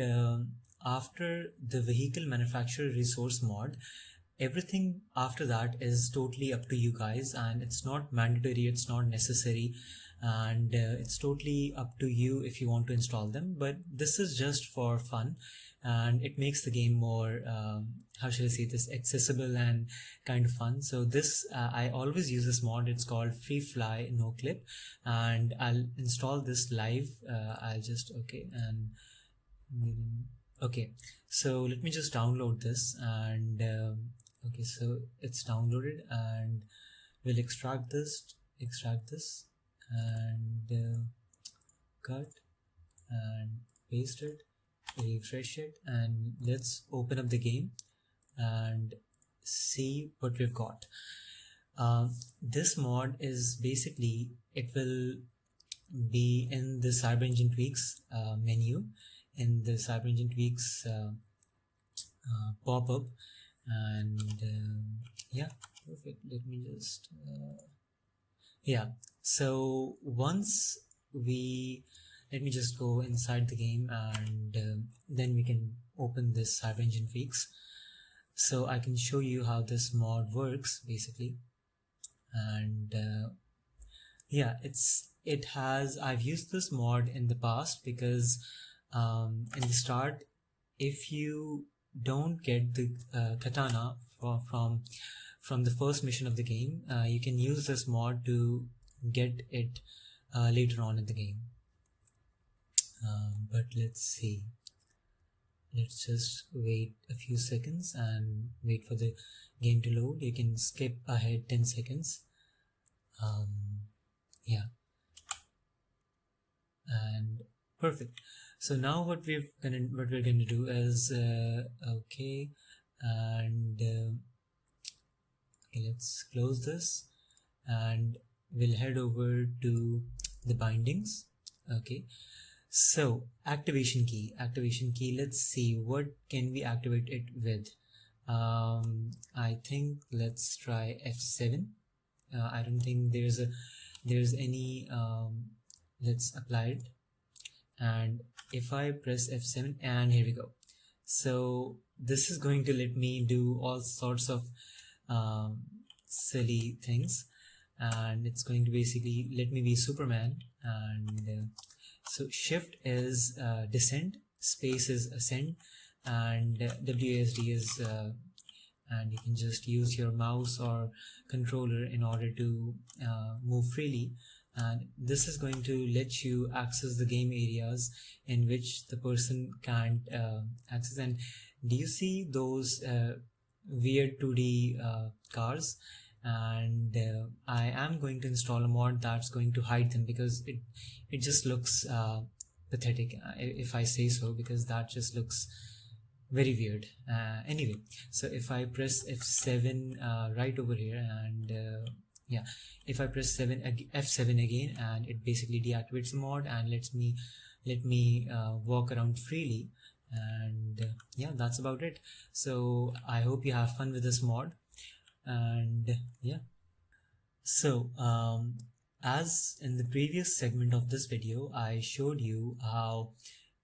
[SPEAKER 1] after the vehicle manufacturer resource mod, everything after that is totally up to you guys, and it's not mandatory, it's not necessary, and it's totally up to you if you want to install them. But this is just for fun, and it makes the game more how should I say this, accessible and kind of fun. So this I always use this mod. It's called Freefly no clip, and I'll install this live. I'll just okay, so let me just download this, and okay, so it's downloaded, and we'll extract this, and cut and paste it, refresh it, and let's open up the game and see what we've got. This mod is basically, it will be in the Cyber Engine Tweaks menu, in the Cyber Engine Tweaks pop-up, and yeah, perfect. Let me just yeah, so once let me just go inside the game, and then we can open this Cyber Engine Tweaks, so I can show you how this mod works basically. And yeah, I've used this mod in the past because in the start, if you don't get the katana from the first mission of the game, you can use this mod to get it later on in the game. But let's see, let's just wait a few seconds and wait for the game to load. You can skip ahead 10 seconds. Yeah, and perfect. So now what we're gonna do is okay, and okay, let's close this, and we'll head over to the bindings. Okay, so activation key, let's see what can we activate it with. I think let's try F7. I don't think there's any let's apply it, and if I press F7, and here we go. So this is going to let me do all sorts of silly things, and it's going to basically let me be Superman. And so shift is descend, space is ascend, and WASD is and you can just use your mouse or controller in order to move freely, and this is going to let you access the game areas in which the person can't access. And do you see those weird 2D cars? And I am going to install a mod that's going to hide them, because it just looks pathetic, if I say so, because that just looks very weird. Anyway, so if I press F7 right over here, and yeah, if I press F7 again, and it basically deactivates the mod and let me walk around freely. And yeah, that's about it. So I hope you have fun with this mod, and yeah. So as in the previous segment of this video, I showed you how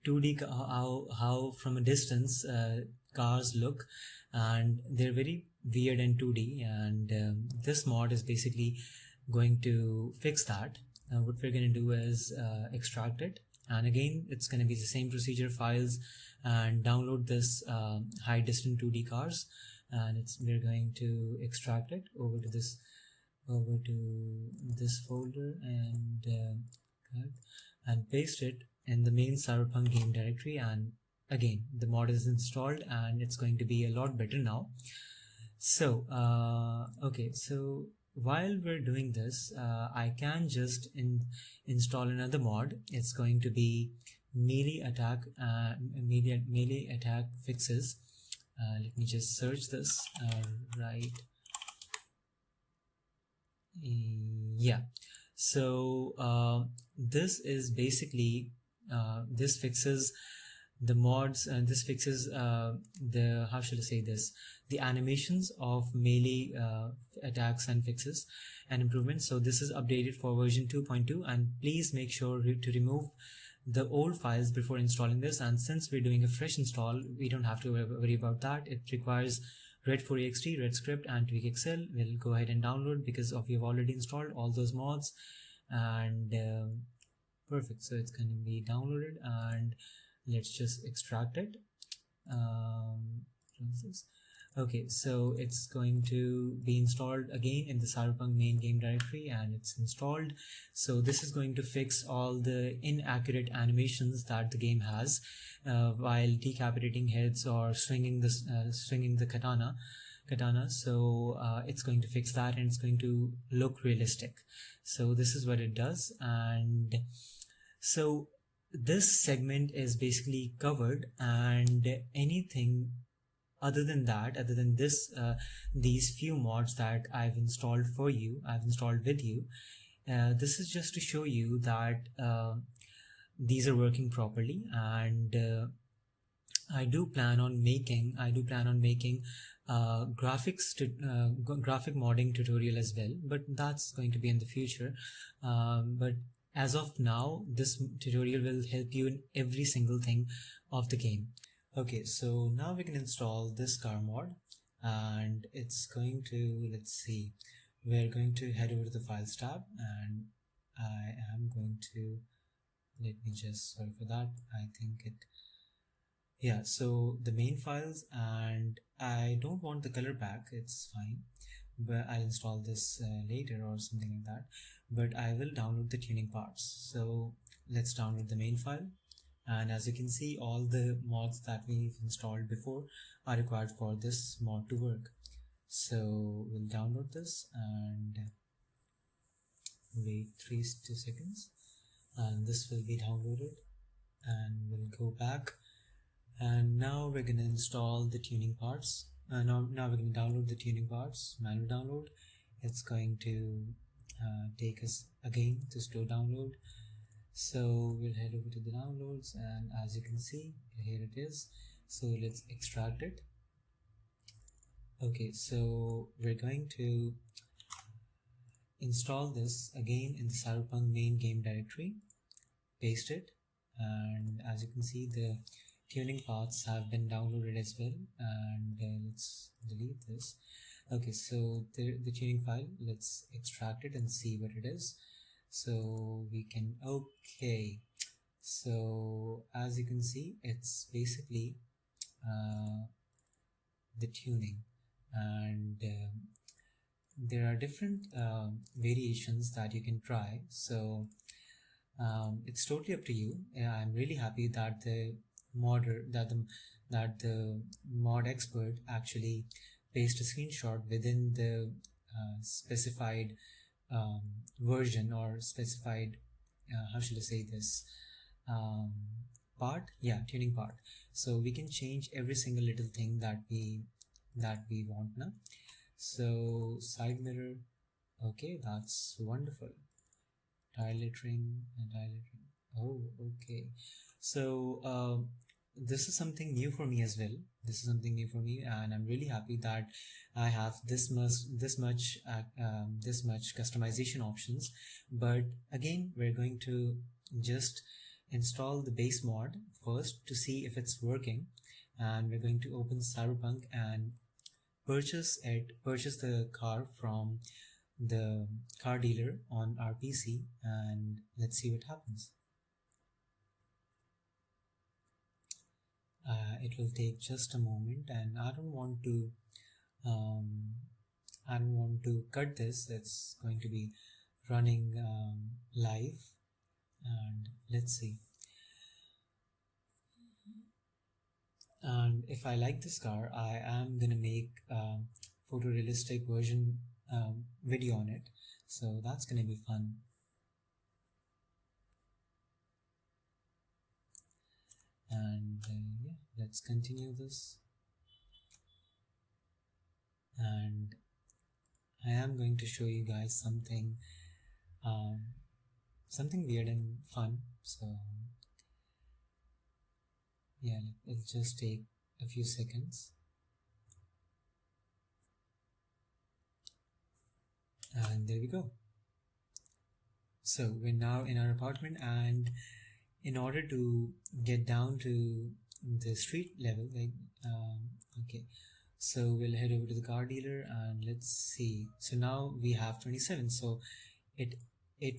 [SPEAKER 1] 2D how from a distance cars look, and they're very weird and 2D, and this mod is basically going to fix that. What we're going to do is extract it, and again it's going to be the same procedure, files, and download this high distant 2D cars, and we're going to extract it over to this folder and paste it in the main Cyberpunk game directory, and again the mod is installed and it's going to be a lot better now. So okay, so while we're doing this, I can just install another mod. It's going to be melee attack fixes. Let me just search this. Right. Yeah. So this is basically this fixes the mods, and this fixes the, how should I say this, the animations of melee attacks and fixes and improvements. So this is updated for version 2.2, and please make sure to remove the old files before installing this. And since we're doing a fresh install, we don't have to worry about that. It requires Red4ext, Redscript, and TweakXL. We'll go ahead and download because we've already installed all those mods, and perfect. So it's going to be downloaded, and let's just extract it. Okay, so it's going to be installed again in the Cyberpunk main game directory, and it's installed. So this is going to fix all the inaccurate animations that the game has while decapitating heads or swinging the katana. So it's going to fix that, and it's going to look realistic. So this is what it does. And so this segment is basically covered, and anything other than this, these few mods that I've installed with you, this is just to show you that these are working properly. And I do plan on making graphic modding tutorial as well, but that's going to be in the future. But as of now, this tutorial will help you in every single thing of the game. Okay, so now we can install this car mod, and it's going to, let's see, we're going to head over to the files tab, and I am going to, let me just, sorry for that, yeah, so the main files, and I don't want the color pack, it's fine, but I'll install this later or something like that, but I will download the tuning parts. So let's download the main file. And as you can see, all the mods that we've installed before are required for this mod to work. So we'll download this and wait 2 seconds, and this will be downloaded, and we'll go back, and now we're going to install the tuning parts. Now we're going to download the tuning parts, manual download. It's going to take us again to slow download. So we'll head over to the downloads, and as you can see, here it is. So let's extract it. Okay, so we're going to install this again in the Cyberpunk main game directory, paste it, and as you can see, the tuning paths have been downloaded as well. And let's delete this. Okay, so the tuning file, let's extract it and see what it is. So we can, okay, so as you can see, it's basically the tuning, and there are different variations that you can try. So it's totally up to you. I'm really happy that the mod expert actually pasted a screenshot within the specified version or specified how should I say this part, yeah, tuning part. So we can change every single little thing that we want now. So side mirror, okay, that's wonderful. Tile lettering and tile lettering, oh, okay. So this is something new for me as well. And I'm really happy that I have this much customization options. But again, we're going to just install the base mod first to see if it's working, and we're going to open Cyberpunk and purchase the car from the car dealer on our PC, and let's see what happens. It will take just a moment, and I don't want to cut this. It's going to be running live, and let's see. And if I like this car, I am gonna make photorealistic version video on it, so that's gonna be fun. And yeah, let's continue this. And I am going to show you guys something something weird and fun. So yeah, it'll just take a few seconds. And there we go. So we're now in our apartment, and in order to get down to the street level, like okay, so we'll head over to the car dealer and let's see. So now we have 27. So it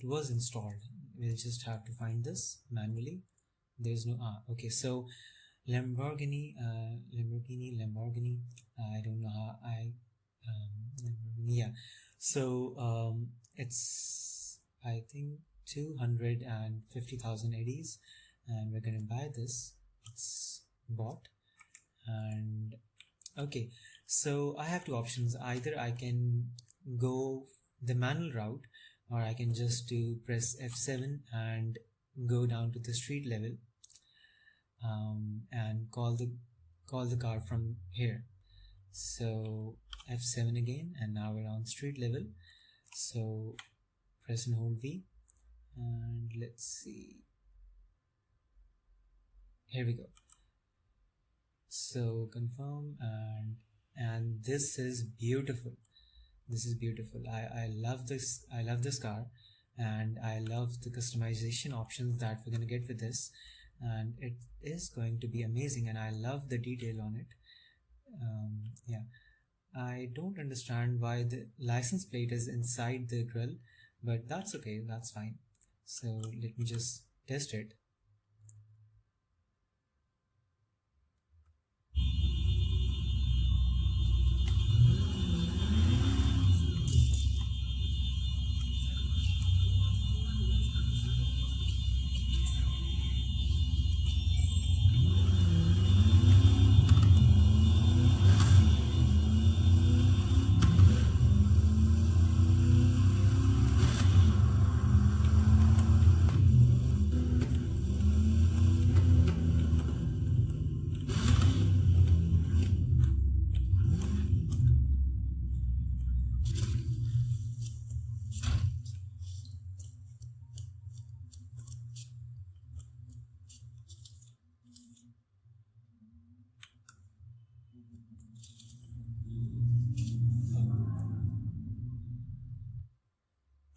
[SPEAKER 1] was installed. We'll just have to find this manually. There's no okay. So Lamborghini. I don't know how Lamborghini, yeah. So it's, I think, 250,000 ADs, and we're gonna buy this. It's bought. And okay, so I have two options. Either I can go the manual route, or I can just press F7 and go down to the street level and call the car from here. So F7 again, and now we're on street level. So press and hold V, and let's see. Here we go. So confirm, and this is beautiful. This is beautiful. I love this. I love this car, and I love the customization options that we're gonna get with this, and it is going to be amazing. And I love the detail on it. Yeah, I don't understand why the license plate is inside the grill, but that's okay. That's fine. So let me just test it.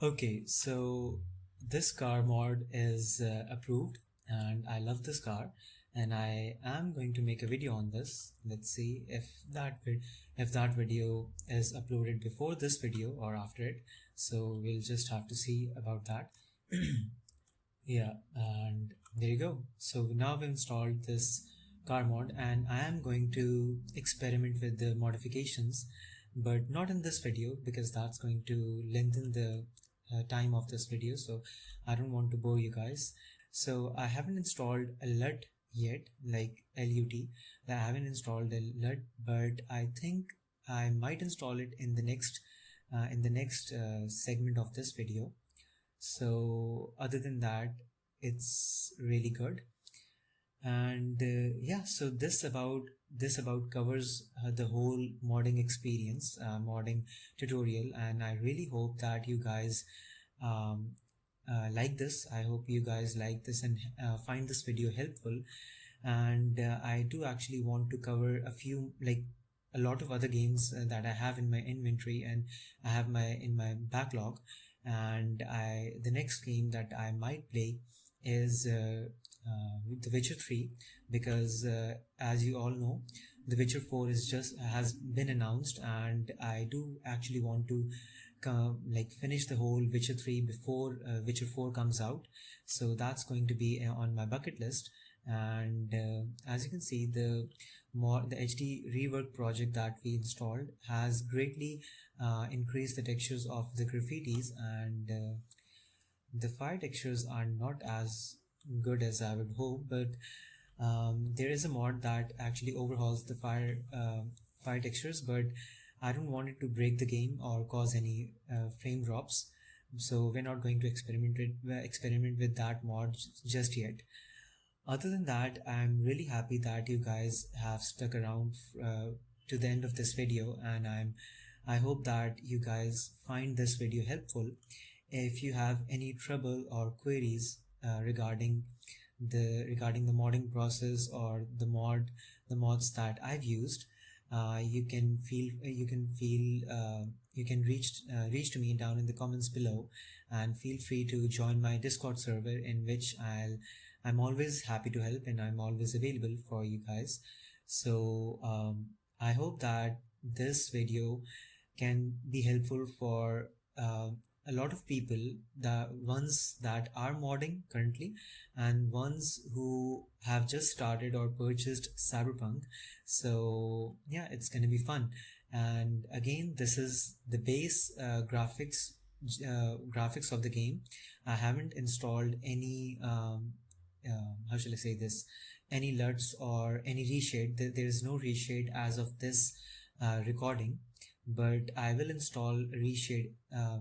[SPEAKER 1] Okay, so this car mod is approved, and I love this car, and I am going to make a video on this. Let's see if that video is uploaded before this video or after it. So we'll just have to see about that. Yeah, and there you go. So now we've installed this car mod, and I am going to experiment with the modifications, but not in this video because that's going to lengthen the time of this video, so I don't want to bore you guys. So I haven't installed a LUT yet, like LUT. I haven't installed a LUT, but I think I might install it in the next segment of this video. So other than that, it's really good. And yeah, so this about covers the whole modding experience, modding tutorial, and I really hope that you guys like this. I hope you guys like this and find this video helpful. And I do actually want to cover a lot of other games that I have in my inventory, and I have in my backlog. And the next game that I might play is The Witcher 3, because as you all know, The Witcher 4 has been announced, and I do actually want to finish the whole Witcher 3 before Witcher 4 comes out. So that's going to be on my bucket list. And as you can see, the HD rework project that we installed has greatly increased the textures of the graffitis, and the fire textures are not as good as I would hope, but there is a mod that actually overhauls the fire textures, but I don't want it to break the game or cause any frame drops, so we're not going to experiment with that mod just yet. Other than that, I'm really happy that you guys have stuck around to the end of this video, and I hope that you guys find this video helpful. If you have any trouble or queries regarding the modding process or the mods that I've used, you can reach to me down in the comments below, and feel free to join my Discord server, in which I'm always happy to help, and I'm always available for you guys. So I hope that this video can be helpful for a lot of people, the ones that are modding currently and ones who have just started or purchased Cyberpunk. So yeah, it's going to be fun. And again, this is the base graphics of the game. I haven't installed any how shall I say this, any LUTs or any reshade. There is no reshade as of this recording, but I will install reshade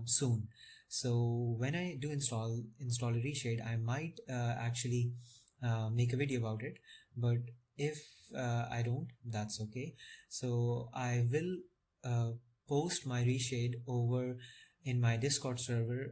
[SPEAKER 1] soon. So when I do install a reshade, I might actually make a video about it, but if I don't, that's okay. So I will post my reshade over in my Discord server